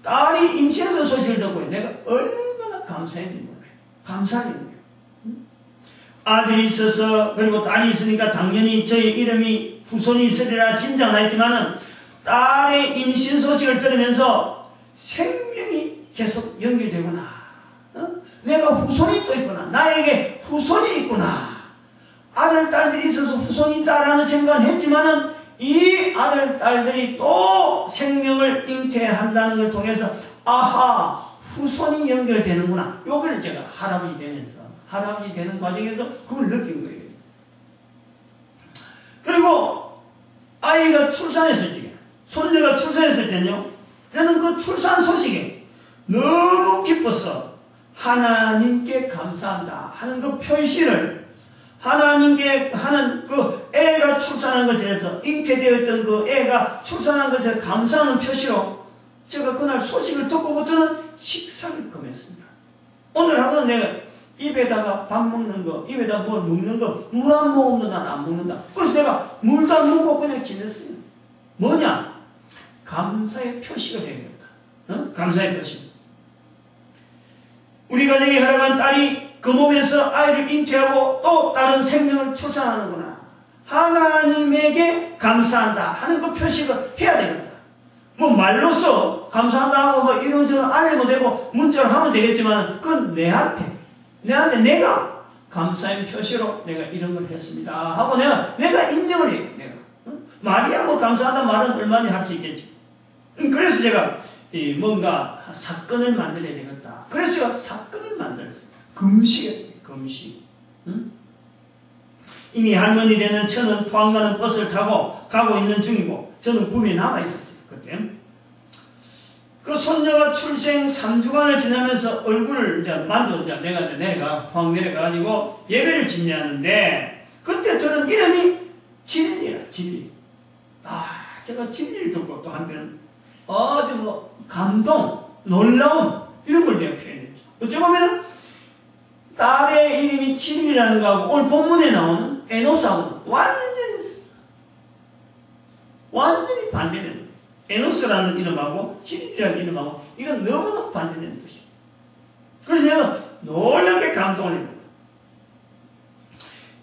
딸이 임신했다는 소식을 듣고 내가 얼마나 감사했는 거예요. 감사했는 거예요. 아들이 있어서, 그리고 딸이 있으니까 당연히 저희 이름이 후손이 있으리라 짐작은 했지만은 딸의 임신 소식을 들으면서 생명이 계속 연결되구나. 내가 후손이 또 있구나. 나에게 후손이 있구나. 아들, 딸들이 있어서 후손이 있다라는 생각은 했지만은 이 아들, 딸들이 또 생명을 잉태한다는 걸 통해서 후손이 연결되는구나. 요걸 제가 할아버지 되는 과정에서 그걸 느낀 거예요. 그리고 아이가 출산했을 때, 손녀가 출산했을 때는요, 나는 그 출산 소식에 너무 기뻐서 하나님께 감사한다 하는 그 표시를, 하나님께 하는 그 애가 출산한 것에 대해서, 잉태되었던 그 애가 출산한 것에 감사하는 표시로 제가 그날 소식을 듣고부터는 식사를 금했습니다. 오늘 하루는 내가 입에다가 밥 먹는 거, 입에다 뭘 먹는 거, 물 안 먹으면 난 안 먹는다. 그래서 내가 물도 안 먹고 그냥 지냈어요. 뭐냐? 감사의 표시가 되겠다. 감사의 표시. 우리 가정에 허락한 딸이 그 몸에서 아이를 잉태하고 또 다른 생명을 출산하는구나. 하나님에게 감사한다 하는 그 표시를 해야 되겠다. 말로써 감사한다 하고 이런저런 알리면 되고 문자로 하면 되겠지만, 그건 내한테 내가 감사의 표시로 내가 이런 걸 했습니다 하고 내가 인정을 해요. 말이야 감사하다 말은 얼마나 할 수 있겠지. 그래서 제가 뭔가 사건을 만들어야 되겠다. 그래서 제가 사건을 만들었어요. 금식. 이미 할머니 되는 저는 포항 가는 버스를 타고 가고 있는 중이고, 저는 구미에 남아 있었어요. 그때 그 손녀가 출생 3주간을 지나면서 얼굴을 내가 내려가 포항 내려가가지고 예배를 집례하는데, 그때 들은 이름이 진리라. 진리. 제가 진리를 듣고 또 한편 아주 감동, 놀라움 이런 걸 내가 표현했죠. 어찌 보면은 딸의 이름이 진리라는 거하고 오늘 본문에 나오는 에노스하고는 완전히 반대되는 거예요. 에노스라는 이름하고 진리라는 이름하고 이건 너무너무 반대되는 것이에요. 그래서 내가 놀랍게 감동을 합니다.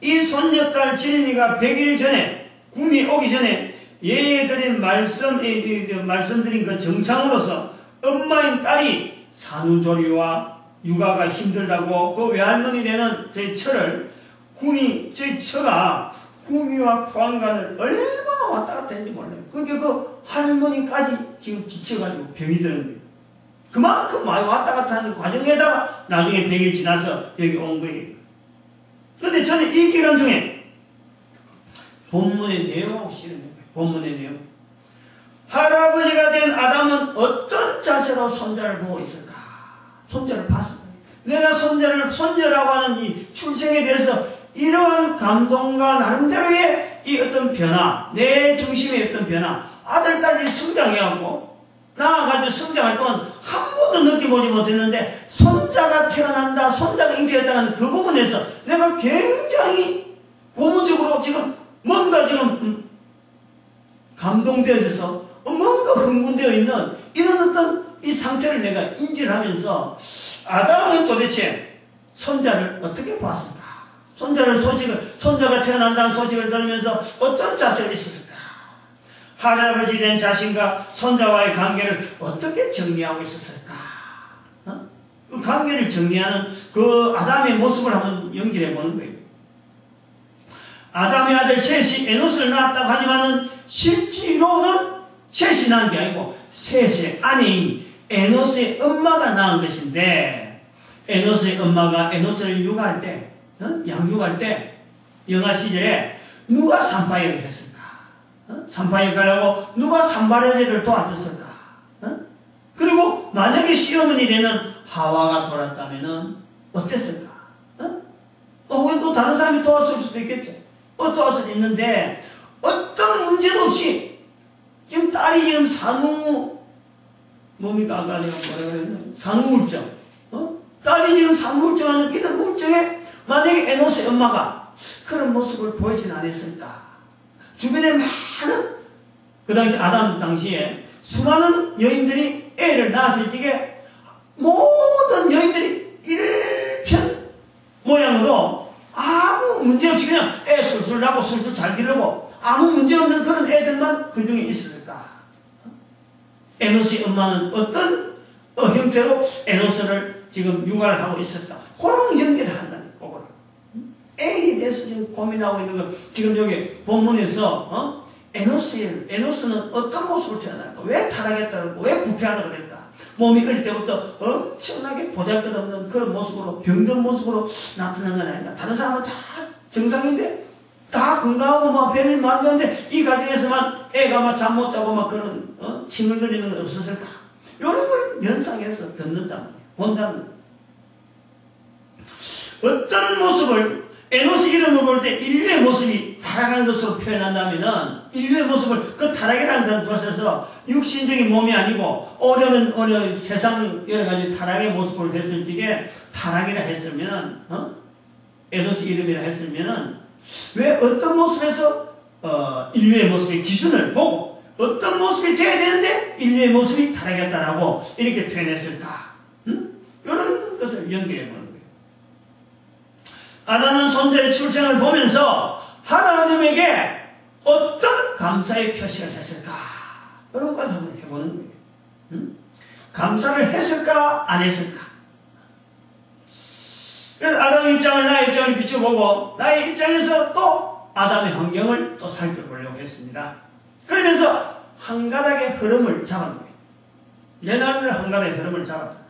이 손녀딸 진리가 100일 전에, 궁이 오기 전에 예드린 말씀드린 그 정상으로서 엄마인 딸이 산후조리와 육아가 힘들다고 그 외할머니 되는 제 처를 제 처가 구미와 포항간을 얼마나 왔다 갔다 했는지 몰라요. 그러니까 그 할머니까지 지금 지쳐가지고 병이 드는 거예요. 그만큼 많이 왔다 갔다 하는 과정에다가 나중에 100일 지나서 여기 온 거예요. 그런데 저는 이 기간 중에 본문의 내용하고 싫은 거예요. 본문의 내용. 할아버지가 된 아담은 어떤 자세로 손자를 보고 있을까? 손자를 봤을 거예요. 내가 손자라고 하는 이 출생에 대해서 이러한 감동과 나름대로의 이 어떤 변화, 내 중심의 어떤 변화, 아들, 딸이 성장해갖고, 나아가지고 성장할 동안 한 번도 느껴보지 못했는데, 손자가 태어난다, 손자가 잉태했다는 그 부분에서 내가 굉장히 고무적으로 지금 뭔가 지금 감동되어져서 뭔가 흥분되어 있는 이런 어떤 이 상태를 내가 인지를 하면서 아담은 도대체 손자를 어떻게 보았을까? 손자가 태어난다는 소식을 들으면서 어떤 자세로 있었을까? 할아버지 된 자신과 손자와의 관계를 어떻게 정리하고 있었을까? 그 관계를 정리하는 그 아담의 모습을 한번 연결해 보는 거예요. 아담의 아들 셋이 에노스를 낳았다고 하지만은 실제로는 셋이 낳은 게 아니고 셋의 아내인 에노스의 엄마가 낳은 것인데, 에노스의 엄마가 에노스를 육아할 때, 양육할 때, 영아 시절에 누가 산파 역을 했을까? 산파 역할을 하고 누가 산바레제를 도와줬을까? 그리고 만약에 시어머니 되는 하와가 돌았다면은 어땠을까? 혹은 또 다른 사람이 도왔을 수도 있겠죠. 도왔을 수도 있는데, 어떤 문제도 없이 지금 딸이 지금 뭡니까? 아까 내가 뭐라 그랬나? 산후우울증. 딸이 지금 산후우울증하는 이런 우울증에 만약에 에노스의 엄마가 그런 모습을 보이진 않았을까? 주변에 많은, 그 당시 아담 당시에 수많은 여인들이 애를 낳았을 적에 모든 여인들이 일편 모양으로 아무 문제 없이 그냥 애 술술 나고 술술 잘 기르고 아무 문제 없는 그런 애들만 그 중에 있었을까? 에노스의 엄마는 어떤 형태로 에노스를 지금 육아를 하고 있었다. 그런 연결을 한다는 거고. 애에 대해서 지금 고민하고 있는 거, 지금 여기 본문에서, 에노스는 어떤 모습을 태어날까? 왜 타락했다고? 왜 부패하다고 그랬까? 몸이 어릴 때부터 엄청나게 보잘것없는 그런 모습으로, 병든 모습으로 나타난 건 아닌가? 다른 사람은 다 정상인데, 다 건강하고 막 별일 많은데, 이 가정에서만 애가 막 잠 못 자고 막 그런, 칭얼거리는 건 없었을까? 이런 걸 연상해서 듣는단 말이에요. 본다는 거예요. 어떤 모습을, 에노스 이름을 볼 때 인류의 모습이 타락한 것으로 표현한다면은, 인류의 모습을 그 타락이라는 것에서 육신적인 몸이 아니고, 어려운 세상 여러 가지 타락의 모습을 했을 적에, 타락이라 했으면은, 에노스 이름이라 했으면은, 왜 어떤 모습에서, 인류의 모습의 기준을 보고, 어떤 모습이 돼야 되는데, 인류의 모습이 타락했다라고 이렇게 표현했을까? 이런 것을 연결해 보는 거예요. 아담은 손자의 출생을 보면서 하나님에게 어떤 감사의 표시를 했을까? 이런 걸 한번 해보는 거예요. 감사를 했을까? 안 했을까? 그래서 아담의 입장을 나의 입장을 비춰보고 나의 입장에서 또 아담의 환경을 또 살펴보려고 했습니다. 그러면서 한 가닥의 흐름을 잡은 거예요. 내 나름대로 한 가닥의 흐름을 잡았다.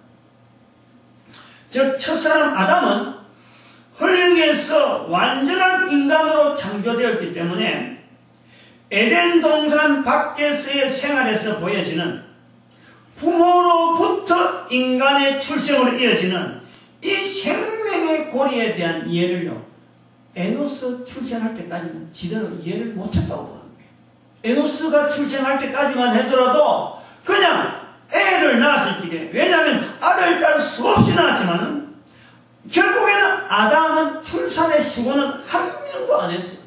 즉 첫사람 아담은 흙에서 완전한 인간으로 창조되었기 때문에 에덴 동산 밖에서의 생활에서 보여지는 부모로부터 인간의 출생으로 이어지는 이 생명의 고리에 대한 이해를요, 에노스 출생할 때까지는 지대로 이해를 못했다고 보는 거예요. 에노스가 출생할 때까지만 하더라도 그냥 애를 낳았을 적에, 왜냐하면 아들, 딸 수없이 낳았지만은 결국에는 아담은 출산의 시고는 한 명도 안 했어요.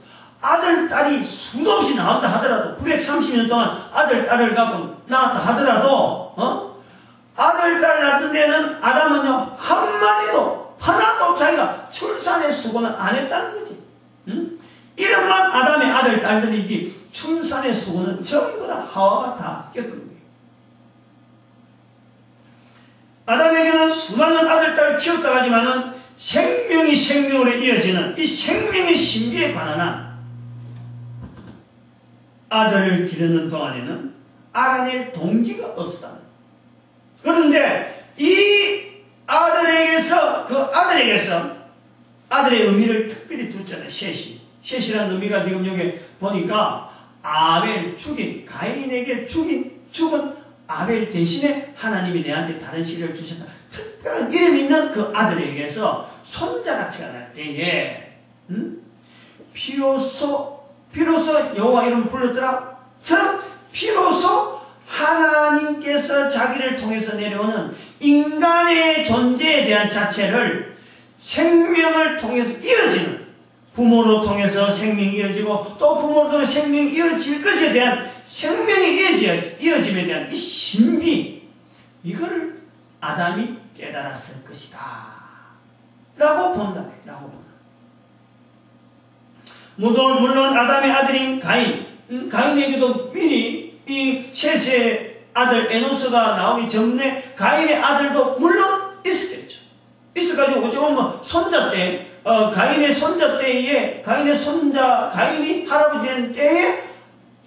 아들, 딸이 수도 없이 나왔다 하더라도, 930년 동안 아들, 딸을 갖고 낳았다 하더라도, 아들, 딸 낳던 데는 아담은요, 한마디도 하나도 자기가 출산의 수고는 안 했다는 거지. 응? 이름만 아담의 아들, 딸들이지 출산의 수고는 전부 다 하와가 다 꼈던 거예요. 아담에게는 수많은 아들, 딸을 키웠다 하지만은 생명이 생명으로 이어지는 이 생명의 신비에 관한 아들을 기르는 동안에는 알아낼 동기가 없었다. 그런데 이 아들에게서 아들의 의미를 특별히 두잖아요. 셋이라는 의미가 지금 여기 보니까 아벨 죽인 가인에게 죽은 아벨 대신에 하나님이 내한테 다른 씨를 주셨다. 특별한 이름 있는 그 아들에게서 손자가 태어날 때에 비로소 여호와 이름을 불렀더라. 처럼 비로소 하나님께서 자기를 통해서 내려오는 인간의 존재에 대한 자체를 생명을 통해서 이어지는, 부모로 통해서 생명이 이어지고 또 부모로 통해서 생명이 이어질 것에 대한 생명의 이어짐에 대한 이 신비, 이거를 아담이 깨달았을 것이다 라고 본다. 물론 아담의 아들인 가인에게도 미리 이 셋의 아들 에노스가 나오기 전에 가인의 아들도 물론 있었겠죠. 있어가지고 어쩌면 뭐 손자 때, 가인의 손자 때에, 가인이 할아버지 된 때에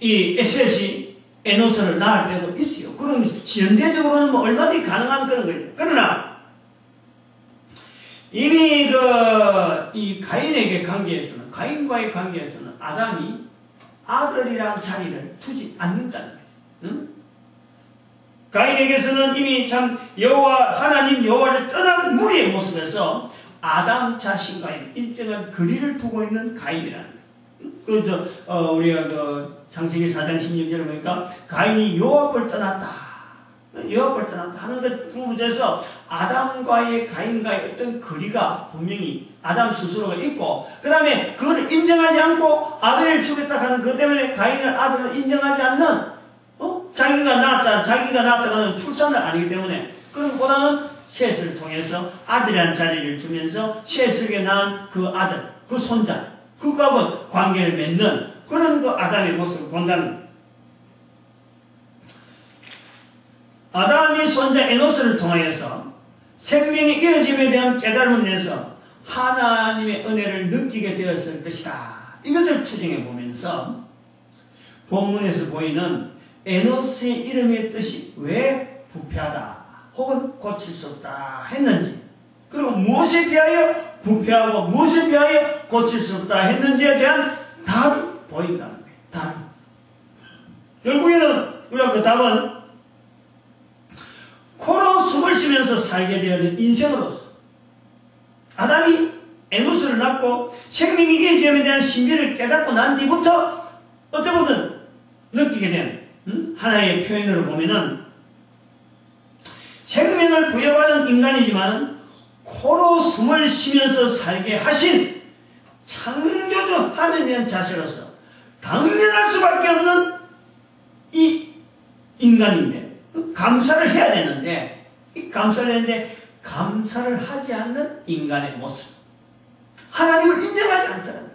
이 셋이 에노스를 낳을 때도 있어요. 그럼 현대적으로는 뭐 얼마든지 가능한 그런 거예요. 그러나 이미 이 가인과의 관계에서는 아담이 아들이라는 자리를 두지 않는다는 거예요. 응? 가인에게서는 이미 참 하나님 여호와를 떠난 무리의 모습에서 아담 자신과의 일정한 거리를 두고 있는 가인이라는 거예요. 우리가 창세기 4장 16절에 보니까 가인이 여호와를 떠났다 하는 것 부분에서 아담과의 가인과의 어떤 거리가 분명히 아담 스스로가 있고, 그 다음에 그걸 인정하지 않고 아들을 죽였다 하는 것 때문에 가인은 아들을 인정하지 않는, 자기가 낳았다가는 출산을 아니기 때문에, 그것보다는 셋을 통해서 아들이라는 자리를 주면서 셋에게 낳은 그 아들, 그 손자, 그거하고 관계를 맺는 그런 그 아담의 모습을 본다는 거예요. 아담이 손자 에노스를 통하여서 생명의 이어짐에 대한 깨달음을 내서 하나님의 은혜를 느끼게 되었을 것이다. 이것을 추정해 보면서 본문에서 보이는 에노스의 이름의 뜻이 왜 부패하다 혹은 고칠 수 없다 했는지, 그리고 무엇에 비하여 부패하고 무엇에 비하여 고칠 수 없다 했는지에 대한 답이 보인다는 거예요. 답이. 결국에는 우리가 그 답은 코로 숨을 쉬면서 살게 되어진 인생으로서 아담이 에노스를 낳고 생명의 이어짐에 대한 신비를 깨닫고 난 뒤부터 어떻게 보면 느끼게 된 하나의 표현으로 보면은 생명을 부여받은 인간이지만 코로 숨을 쉬면서 살게 하신 창조주 하느님의 자세로서 당연할 수밖에 없는 이 인간인데 감사를 해야 되는데, 감사를 하지 않는 인간의 모습, 하나님을 인정하지 않더라고요.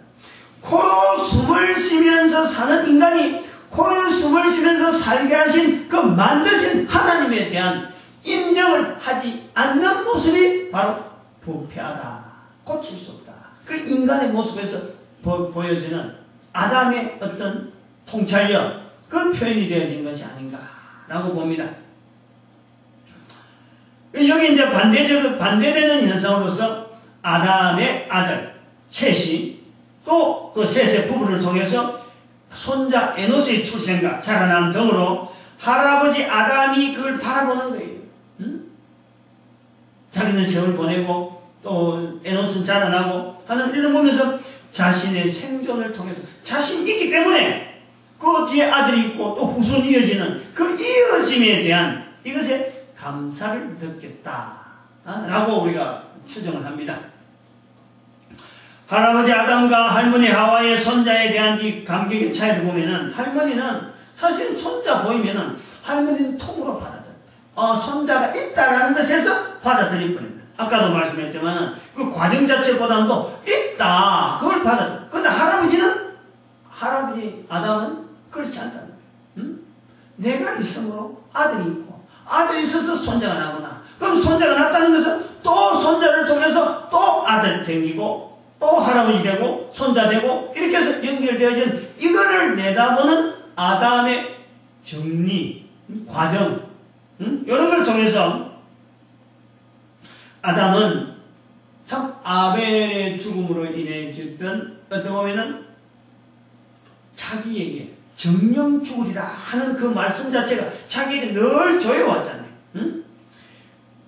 코로 숨을 쉬면서 사는 인간이 코로 숨을 쉬면서 살게 하신 그 만드신 하나님에 대한 인정을 하지 않는 모습이 바로 부패하다, 고칠 수 없다, 그 인간의 모습에서 보여지는 아담의 어떤 통찰력, 그 표현이 되어진 것이 아닌가라고 봅니다. 여기 이제 반대되는 현상으로서 아담의 아들 셋이 또 그 셋의 부부를 통해서 손자 에노스의 출생과 자라남 등으로 할아버지 아담이 그걸 바라보는 거예요. 자기는 세월 보내고 또 에노스는 자라나고 하는 이런 보면서 자신의 생존을 통해서 자신이 있기 때문에 그 뒤에 아들이 있고 또 후손이 이어지는 그 이어짐에 대한 이것에 감사를 느꼈다 라고 우리가 추정을 합니다. 할아버지 아담과 할머니 하와의 손자에 대한 이 감격의 차이를 보면은 할머니는 사실 손자 보이면은 할머니는 통으로 받아들여요. 손자가 있다라는 것에서 받아들일 뿐입니다. 아까도 말씀했지만 그 과정 자체보다도 있다. 그걸 받아. 근데 할아버지 아담은 그렇지 않다는 거예요. 응? 내가 있으므로 아들이 있고 아들이 있어서 손자가 나구나. 그럼 손자가 났다는 것은 또 손자를 통해서 또 아들 생기고 또 할아버지 되고 손자 되고 이렇게 해서 연결되어진 이거를 내다보는 아담의 정리, 과정, 이런 걸 통해서 아담은 참 아벨의 죽음으로 인해 짓던 어떻게 보면은 자기에게 정령 죽으리라 하는 그 말씀 자체가 자기에게 늘 조여왔잖아요. 응?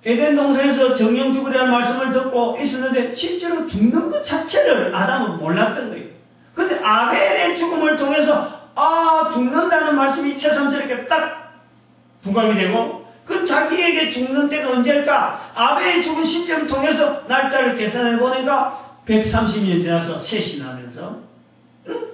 에덴 동산에서 정령 죽으리라는 말씀을 듣고 있었는데 실제로 죽는 것 자체를 아담은 몰랐던 거예요. 근데 아벨의 죽음을 통해서 죽는다는 말씀이 새삼스럽게 딱 부각이 되고 그럼 자기에게 죽는 때가 언제일까? 아벨의 죽은 시점을 통해서 날짜를 계산해 보니까 130년 지나서 셋이 나면서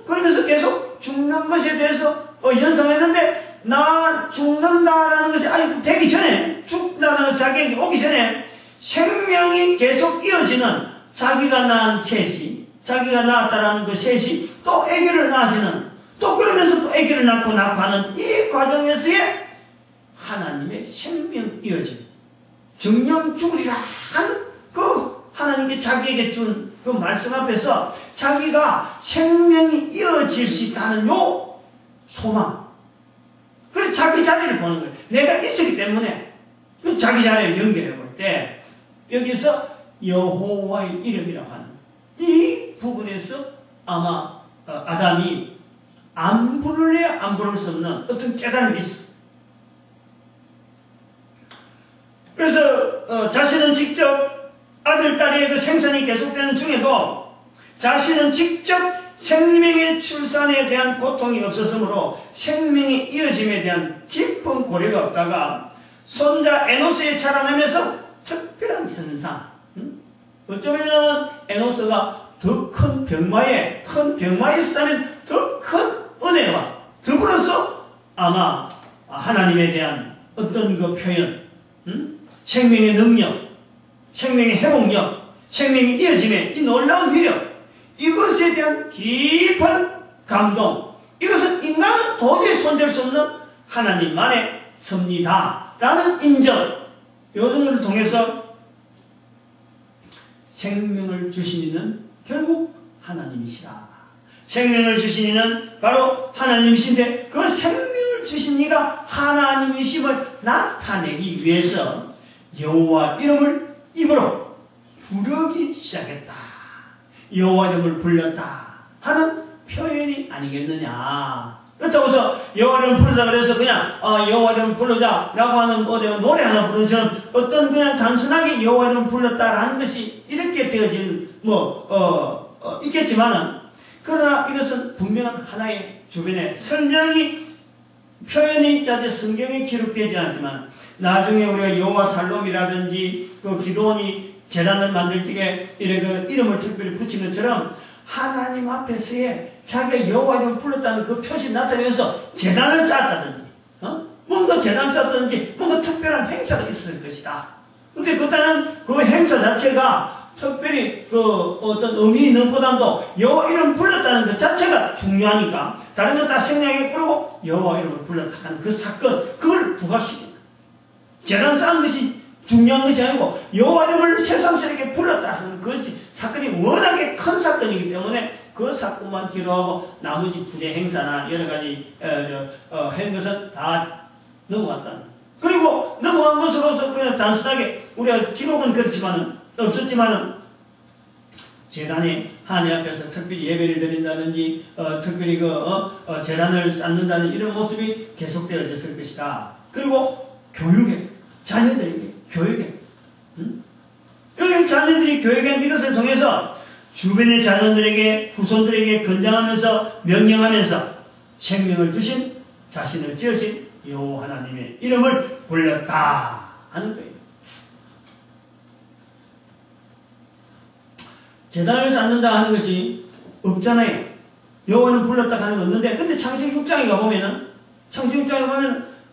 그러면서 계속 죽는 것에 대해서 연상했는데 나 죽는다라는 것이 되기 전에 죽는다는 것이 자기에게 오기 전에 생명이 계속 이어지는 자기가 낳은 셋이 자기가 낳았다라는 그 셋이 또 아기를 낳아지는 또 그러면서 또 아기를 낳고 하는 이 과정에서의 하나님의 생명 이어짐 정령 죽으리라 한 그 하나님께 자기에게 준 그 말씀 앞에서 자기가 생명이 이어질 수 있다는 요 소망 그래서 자기 자리를 보는 거예요. 내가 있었기 때문에 자기 자리를 연결해 볼 때 여기서 여호와의 이름이라고 하는 이 부분에서 아마 아담이 안 부를래야 안 부를 수 없는 어떤 깨달음이 있어. 그래서 자신은 직접 아들, 딸의 그 생산이 계속되는 중에도 자신은 직접 생명의 출산에 대한 고통이 없었으므로 생명의 이어짐에 대한 깊은 고려가 없다가 손자 에노스의 자라나면서 특별한 현상 어쩌면 에노스가 더 큰 병마에 있었다면 더 큰 은혜와 더불어서 아마 하나님에 대한 어떤 그 표현 생명의 능력 생명의 회복력, 생명의 이어짐의 이 놀라운 위력, 이것에 대한 깊은 감동, 이것은 인간은 도저히 손댈 수 없는 하나님만의 섭리다라는 인정, 이런 것을 통해서 생명을 주신 이는 결국 하나님이시라. 생명을 주신 이는 바로 하나님이신데 그 생명을 주신 이가 하나님이심을 나타내기 위해서 여호와 이름을 입으로 부르기 시작했다. 여호와 이름을 불렀다 하는 표현이 아니겠느냐. 그렇다고 해서 여호와 이름을 부르자 그래서 그냥 여호와 이름을 부르자 라고 하는 노래 하나 부르는 것처럼 어떤 그냥 단순하게 여호와 이름을 불렀다라는 것이 이렇게 되어진 있겠지만은 그러나 이것은 분명한 하나의 주변에 설명이 표현이 짜져 성경에 기록되지 않지만 나중에 우리가 여호와 살롬이라든지 그 기도원이 제단을 만들 때에 그 이름을 특별히 붙인 것처럼 하나님 앞에서의 자기가 여호와 이름을 불렀다는 그 표시 나타내면서 제단을 쌓았다든지 뭔가 제단을 쌓았다든지 뭔가 특별한 행사가 있었을 것이다. 근데 그때는 그 행사 자체가 특별히 그 어떤 의미 있는 보다도 여호와 이름을 불렀다는 것 자체가 중요하니까 다른 건 다 생략해 뿌리고 여호와 이름을 불렀다 하는 그 사건 그걸 부각시킨다. 제단 쌓은 것이 중요한 것이 아니고 여호와 이름을 새삼스럽게 불렀다 하는 그것이 사건이 워낙에 큰 사건이기 때문에 그 사건만 기록하고 나머지 부대 행사나 여러 가지 한 것은 다 넘어갔다. 그리고 넘어간 것으로서 그냥 단순하게 우리가 기록은 그렇지만은 없었지만은 제단에 하나님 앞에서 특별히 예배를 드린다든지 특별히 제단을 쌓는다는 이런 모습이 계속되어졌을 것이다. 그리고 교육에 자녀들에게 교육에 여기 자녀들이 교육에 이것을 통해서 주변의 자녀들에게 후손들에게 권장하면서 명령하면서 생명을 주신 자신을 지으신 여호와 하나님의 이름을 불렀다 하는 거예요. 제단을 쌓는다 하는 것이 없잖아요. 여호와는 불렀다 하는 건 없는데 근데 창세기 6장에 가보면은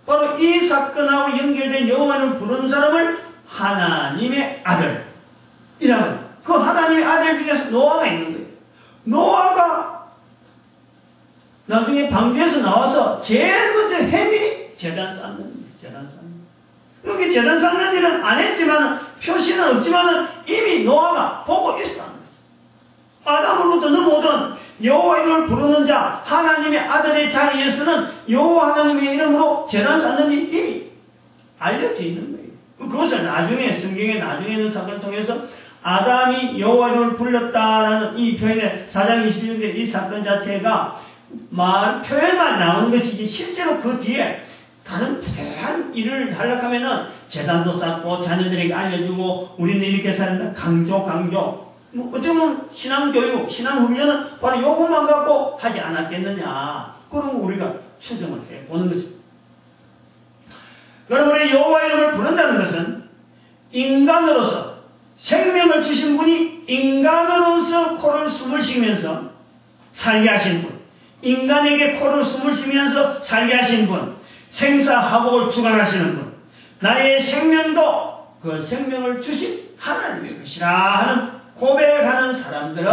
바로 이 사건하고 연결된 여호와는 부르는 사람을 하나님의 아들 그 하나님의 아들 중에서 노아가 있는 거예요. 노아가 나중에 방주에서 나와서 제일 먼저 한 일이 제단 쌓는 거예요. 제단 쌓는 거예요. 그렇게 제단 쌓는 일은 안 했지만 표시는 없지만 이미 노아가 보고 있었다는 거예요. 아담으로부터 넘어오던 여호와 이름을 부르는 자 하나님의 아들의 자리에서는 여호와 하나님의 이름으로 제단 쌓는 일이 이미 알려져 있는 거예요. 그것을 나중에 성경의 나중에 있는 사건을 통해서 아담이 여호와 이름을 불렀다라는 이 표현의 4장 26절 이 사건 자체가 표현만 나오는 것이지 실제로 그 뒤에 다른 부대한 일을 하려고 재단도 쌓고 자녀들에게 알려주고 우리는 이렇게 산다 강조 어쩌면 신앙교육, 신앙훈련은 바로 요것만 갖고 하지 않았겠느냐 그런 거 우리가 추정을 해보는 거죠. 여러분의 여호와 이름을 부른다는 것은 인간으로서 생명을 주신 분이 인간으로서 코를 숨을 쉬면서 살게 하신 분, 인간에게 코를 숨을 쉬면서 살게 하신 분, 생사화복을 주관하시는 분, 나의 생명도 그 생명을 주신 하나님의 것이라 하는 고백하는 사람들은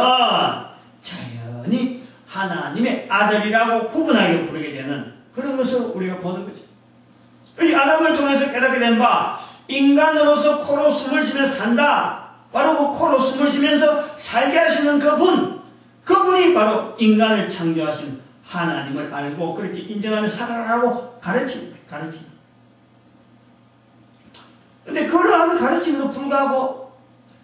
자연히 하나님의 아들이라고 구분하게 부르게 되는 그런 것을 우리가 보는 거죠. 이 아담을 통해서 깨닫게 된 바 인간으로서 코로 숨을 쉬면서 산다. 바로 그 코로 숨을 쉬면서 살게 하시는 그분이 바로 인간을 창조하신 하나님을 알고 그렇게 인정하며 살아라고 가르칩니다. 그런데 그러한 가르침에도 불구하고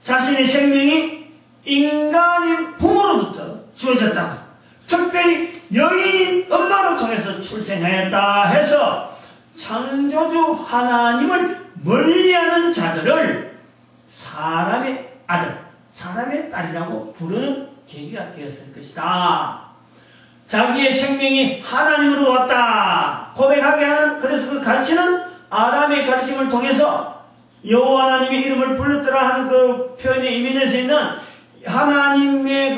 자신의 생명이 인간인 부모로부터 주어졌다고 특별히 여인인 엄마를 통해서 출생하였다 해서 창조주 하나님을 멀리하는 자들을 사람의 아들, 사람의 딸이라고 부르는 계기가 되었을 것이다. 자기의 생명이 하나님으로 왔다 고백하게 하는 그래서 그 가르치는 아담의 가르침을 통해서 여호와 하나님의 이름을 불렀더라 하는 그 표현의 이면에서 있는 하나님의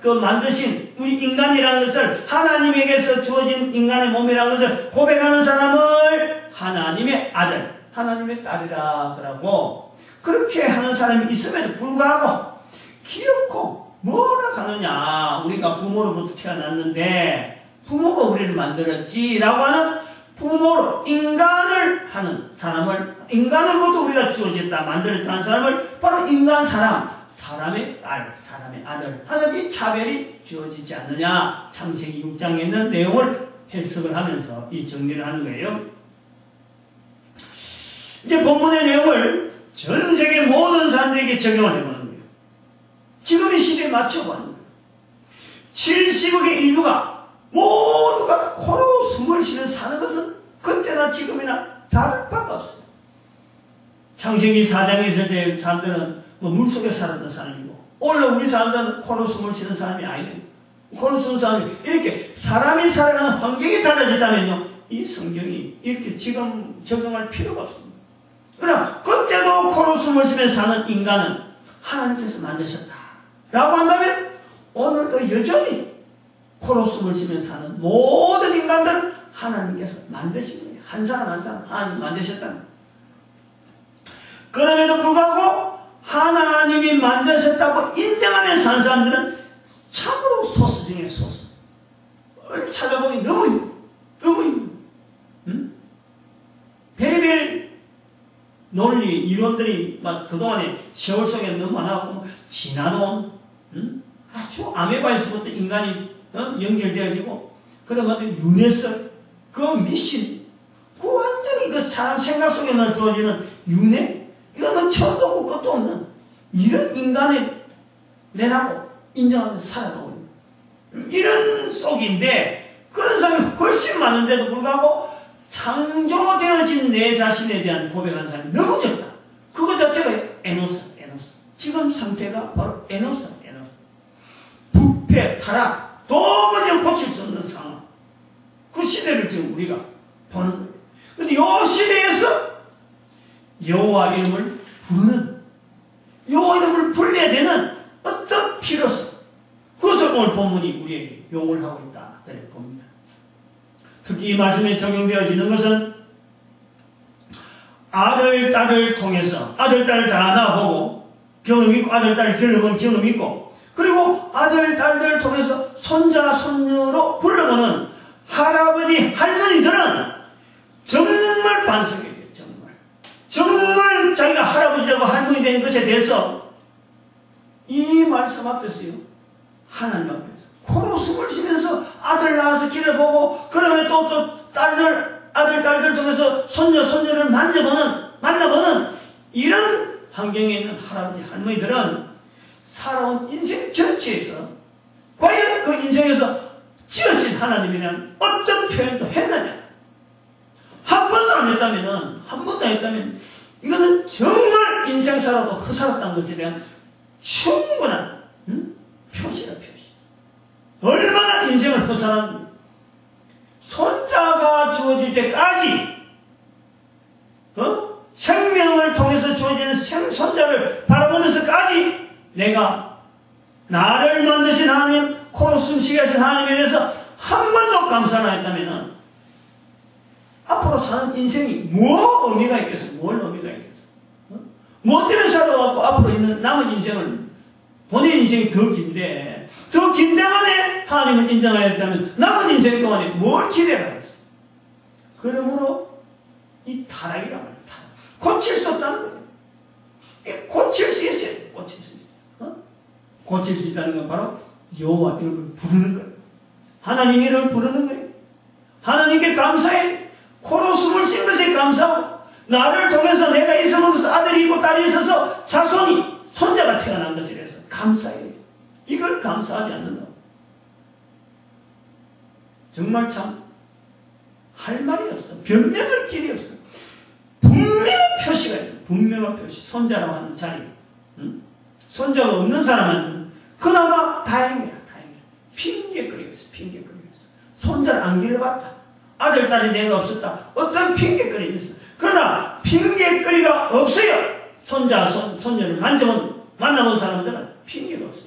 그 만드신 우리 인간이라는 것을 하나님에게서 주어진 인간의 몸이라는 것을 고백하는 사람을 하나님의 아들, 하나님의 딸이라 하더라고. 그렇게 하는 사람이 있음에도 불구하고 귀엽고 뭐라 하느냐 우리가 부모로부터 태어났는데 부모가 우리를 만들었지라고 하는 부모로 인간을 하는 사람을 인간으로부터 우리가 주어졌다 만들었다는 사람을 바로 인간 사람의 딸, 사람의 아들 하는 이 차별이 주어지지 않느냐 창세기 6장에 있는 내용을 해석을 하면서 이 정리를 하는 거예요. 이제 본문의 내용을 전 세계 모든 사람들에게 적용을 해보는 거예요. 지금의 시대에 맞춰보는 거예요. 70억의 인류가 모두가 코로 숨을 쉬면서 사는 것은 그때나 지금이나 다를 바가 없어요. 창세기 4장에 있을 때 사람들은 물속에 살았던 사람이고 오늘 우리 사람들은 코로 숨을 쉬는 사람이 아니에요. 코로 숨는 사람이 이렇게 사람이 살아가는 환경이 달라졌다면요 이 성경이 이렇게 지금 적용할 필요가 없습니다. 그러나 그때도 코로 숨을 쉬면서 사는 인간은 하나님께서 만드셨다 라고 한다면 오늘도 여전히 코로 숨을 쉬면서 사는 모든 인간들은 하나님께서 만드신 거예요. 한 사람 한 사람 하나님 만드셨다는 거예요. 그럼에도 불구하고 하나님이 만드셨다고 인정하면서 사는 사람들은 참으로 소수 중에 소수. 뭘 찾아보기 너무 힘들어. 별의별 논리, 이론들이 막 그동안에 세월 속에 너무 많아고 지나온 아주 아메바에서부터 인간이 연결되어지고 그러면 유네설, 그 미신, 그 완전히 그 사람 생각 속에 넣어주어지는 윤회, 이거는 처음도 없고 끝도 없는 이런 인간의 내라고 인정하면서 살아가고 있는 이런 속인데 그런 사람이 훨씬 많은데도 불구하고 창조되어진 내 자신에 대한 고백하는 사람이 너무 적다. 그거 자체가 에노스. 지금 상태가 바로 에노스. 부패, 타락, 도무지 고칠 수 없는 상황. 그 시대를 지금 우리가 보는 거예요. 그런데 이 시대에서 여호와 이름을 부르는, 여호와 이름을 불러야 되는 어떤 필요성, 그것을 오늘 본문이 우리에게 요구를 하고 있다. 봅니다. 특히 이 말씀에 적용되어지는 것은 아들, 딸을 통해서 아들, 딸을 다 낳아보고 경험이 있고 아들, 딸을 길러본 경험이 있고 그리고 아들, 딸들 통해서 손자, 손녀로 불러보는 할아버지, 할머니들은 정말 반성해요. 정말 자기가 할아버지라고 할머니 된 것에 대해서 이 말씀 앞에서요. 하나님 앞에서 코로 숨을 쉬면서 아들 낳아서 길러보고 그러면 또 딸들, 아들, 딸들 통해서 손녀, 손녀를 만나보는 이런 환경에 있는 할아버지, 할머니들은 살아온 인생 전체에서 과연 그 인생에서 지으신 하나님이란 어떤 표현도 했느냐? 한 번도 안 했다면 이거는 정말 인생 살아도 헛살았다는 것에 대한 충분한 표시라, 표시. 얼마나 인생을 헛살았는지. 손자가 주어질 때까지 생명을 통해서 주어지는 손자를 바라보면서까지 내가 나를 만드신 하나님, 코로 숨쉬게 하신 하나님에 대해서 한 번도 감사를 안 했다면 앞으로 사는 인생이 뭐 의미가 있겠어? 뭘 의미가 있겠어? 뭐 때문에 살아갖고 앞으로 있는 남은 인생을 본인 인생이 더 긴데 만에 하나님을 인정하야 했다면 남은 인생 동안에 뭘 기대를 하겠어? 그러므로 이 타락이란 말이야. 고칠 수 없다는 거예요. 고칠 수 있어요. 고칠 수 있다는 건 바로 여호와 이름을 부르는 거예요. 하나님 이름을 부르는 거예요. 하나님께 감사해. 코로 숨을 쉰 것에 감사하고 나를 통해서 내가 있음으로써 아들이 있고 딸이 있어서 자손이 손자가 태어난 것에 대해서 감사해요. 이걸 감사하지 않는다. 정말 참 할 말이 없어. 변명할 길이 없어. 분명한 표시가 있어. 분명한 표시. 손자라고 하는 자리. 손자가 없는 사람은 그나마 다행이야. 핑계거리겠어. 손자를 안 길러봤다. 아들, 딸이 내가 없었다. 어떤 핑계거리가 있어. 그러나 핑계거리가 없어요. 손자, 손녀를 만나본 사람들은 핑계가 없어요.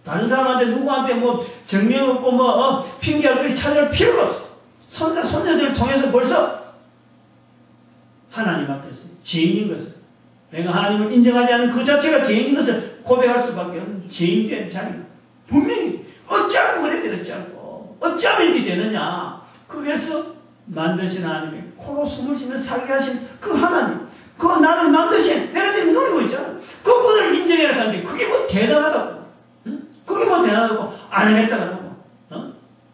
다른 사람한테 누구한테 뭐 정명 없고 뭐 핑계할 것을 찾을 필요가 없어. 손자, 손녀들을 통해서 벌써 하나님 앞에서 죄인인 것을, 내가 하나님을 인정하지 않은 그 자체가 죄인인 것을 고백할 수밖에 없는 죄인된 자리가 분명히 어찌하고 그랬대. 어찌하면 이렇게 되느냐. 그래서 만드신 하나님의 코로 숨을 쉬며 살게 하신 그 하나님, 그 나를 만드신, 내가 지금 누리고 있잖아. 그분을 인정해라 하는데 그게 뭐 대단하다고. 그게 뭐 대단하다고 안 해냈다 그러고.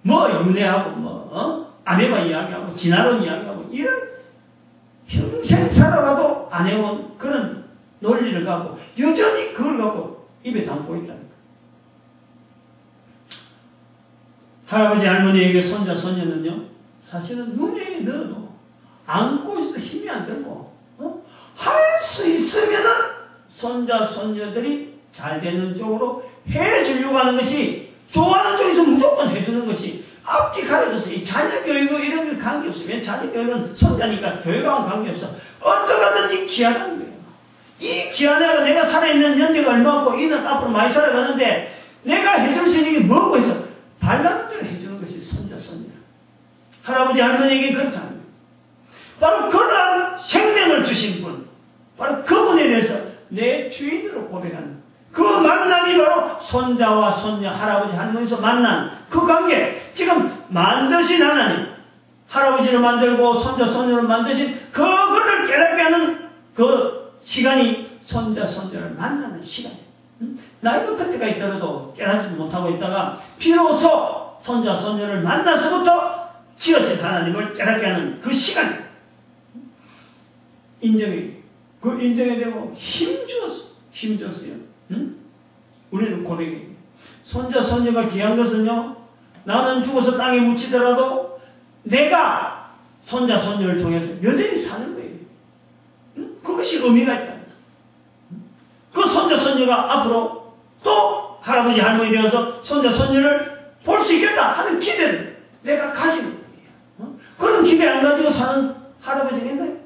뭐 윤회하고 아메바 이야기하고 진화론 이야기하고 이런 평생 살아가도 안 해온 그런 논리를 갖고 여전히 그걸 갖고 입에 담고 있다니까. 할아버지 할머니에게 손자 손녀는요 사실은 눈에 넣어도 안고 있어도 힘이 안 들고 할 수 있으면은 손자 손녀들이 잘 되는 쪽으로 해주려고 하는 것이, 좋아하는 쪽에서 무조건 해주는 것이 앞뒤 가려져서 이 자녀 교육은 이런 게 관계없어요. 자녀 교육은 손자니까 교육하고는 관계없어. 어떡하든지 귀하다는 거예요. 이 귀한 애가 내가 살아있는 연대가 얼마고 이는 앞으로 많이 살아가는데 내가 해줄 수 있는 게 뭐고 있어? 발라는 대로 해주는 것이 손자 손녀. 할아버지 할머니에게 그렇다는 거예요. 바로 그러한 생명을 주신 분, 바로 그분에 대해서 내 주인으로 고백하는 그 만남이 바로 손자와 손녀, 할아버지 할머니에서 만난 그 관계. 지금 만드신 하나님, 할아버지를 만들고 손자 손녀를 만드신 그거를 깨닫게 하는 그 시간이 손자 손녀를 만나는 시간이에요. 나이가 그때가 있더라도 깨닫지 못하고 있다가 비로소 손자 손녀를 만나서부터 지으신 하나님을 깨닫게 하는 그 시간. 인정해. 그 인정에 대고 힘주었어요. 우리는 고백해. 손자 손녀가 귀한 것은요, 나는 죽어서 땅에 묻히더라도 내가 손자 손녀를 통해서 여전히 사는 거예요. 그것이 의미가 있다. 그 손자 손녀가 앞으로 또 할아버지 할머니 되어서 손자 손녀를 볼 수 있겠다 하는 기대를 내가 가지고 있는 거예요. 그런 기대 안 가지고 사는 할아버지가 있나요?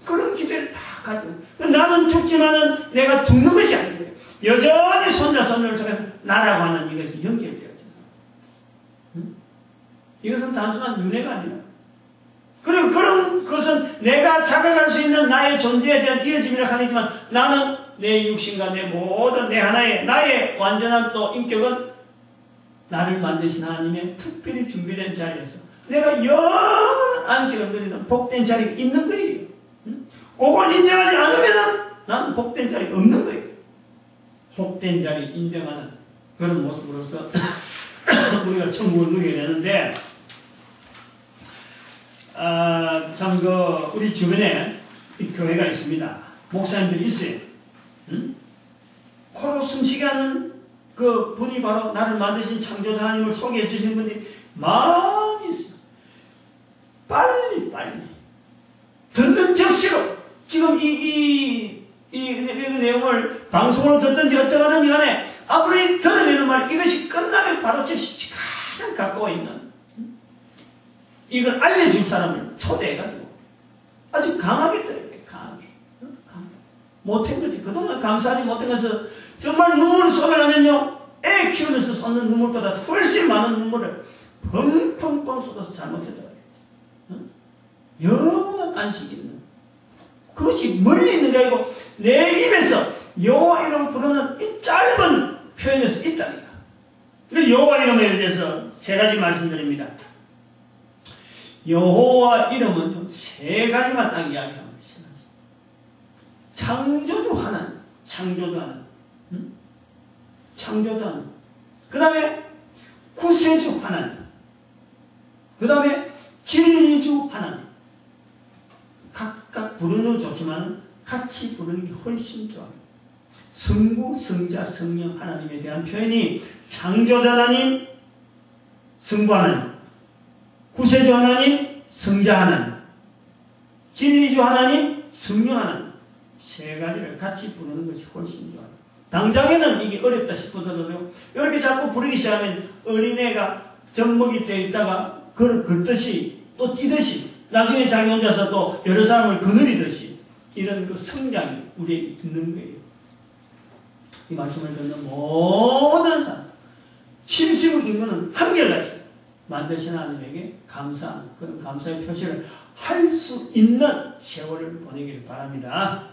그런 기대를 다 가지고. 나는 죽지만은 내가 죽는 것이 아니에요. 여전히 손자 손녀를 통해서 나라고 하는 이것이 연결되어져요. 이것은 단순한 윤회가 아니라, 그리고 그런 것은 내가 자각할 수 있는 나의 존재에 대한 이어짐이라 하겠지만 나는 내 육신과 내 모든 내 하나의 나의 완전한 또 인격은 나를 만드신 하나님의 특별히 준비된 자리에서 내가 영원한 안식을 누리는 복된 자리가 있는 거예요. 그걸 인정하지 않으면 나는 복된 자리가 없는 거예요. 복된 자리 인정하는 그런 모습으로서 우리가 천국을 누리게 되는데 참 우리 주변에 교회가 있습니다. 목사님들이 있어요. 코로 숨쉬게 하는 그 분이 바로 나를 만드신 창조자 하나님을 소개해 주신 분이 많이 있어요. 빨리 듣는 즉시로 지금 이 내용을 방송으로 듣든지 어쩌든지 간에 아무리 들어내는 말 이것이 끝나면 바로 즉시 가장 가까워 있는 이걸 알려줄 사람을 초대해가지고 아주 강하게 들어야 돼. 강하게. 못한 거지. 그동안 감사하지 못한 것은 정말 눈물을 쏟으려면요 애 키우면서 쏟는 눈물보다 훨씬 많은 눈물을 펑펑펑 쏟아서 잘못했더라고요. 영원한 안식이 있는 그것이 멀리 있는 게 아니고 내 입에서 여호와 이름 부르는 이 짧은 표현에서 있다니까. 그래서 여호와 이름에 대해서 세 가지 말씀드립니다. 여호와 이름은 세 가지만 딱 이야기합니다. 세 가지. 창조주 하나님, 창조주 하나님, 창조주 하나님. 그 다음에 구세주 하나님. 그 다음에 진리주 하나님. 각각 부르는 좋지만 같이 부르는 게 훨씬 좋아요. 성부, 성자, 성령 하나님에 대한 표현이 창조자 하나님, 성부 하나님, 구세주 하나님, 성자 하나님, 진리주 하나님, 성령 하나님 세 가지를 같이 부르는 것이 훨씬 좋아요. 당장에는 이게 어렵다 싶어도 이렇게 자꾸 부르기 시작하면 어린애가 젖먹이 되어 있다가 걷듯이 또 뛰듯이 나중에 자기 혼자서 또 여러 사람을 거느리듯이 이런 그 성장이 우리에게 있는 거예요. 이 말씀을 듣는 모든 사람 심식을 읽는 한결같이 만드신 하나님에게 감사한 그런 감사의 표시를 할 수 있는 세월을 보내기를 바랍니다.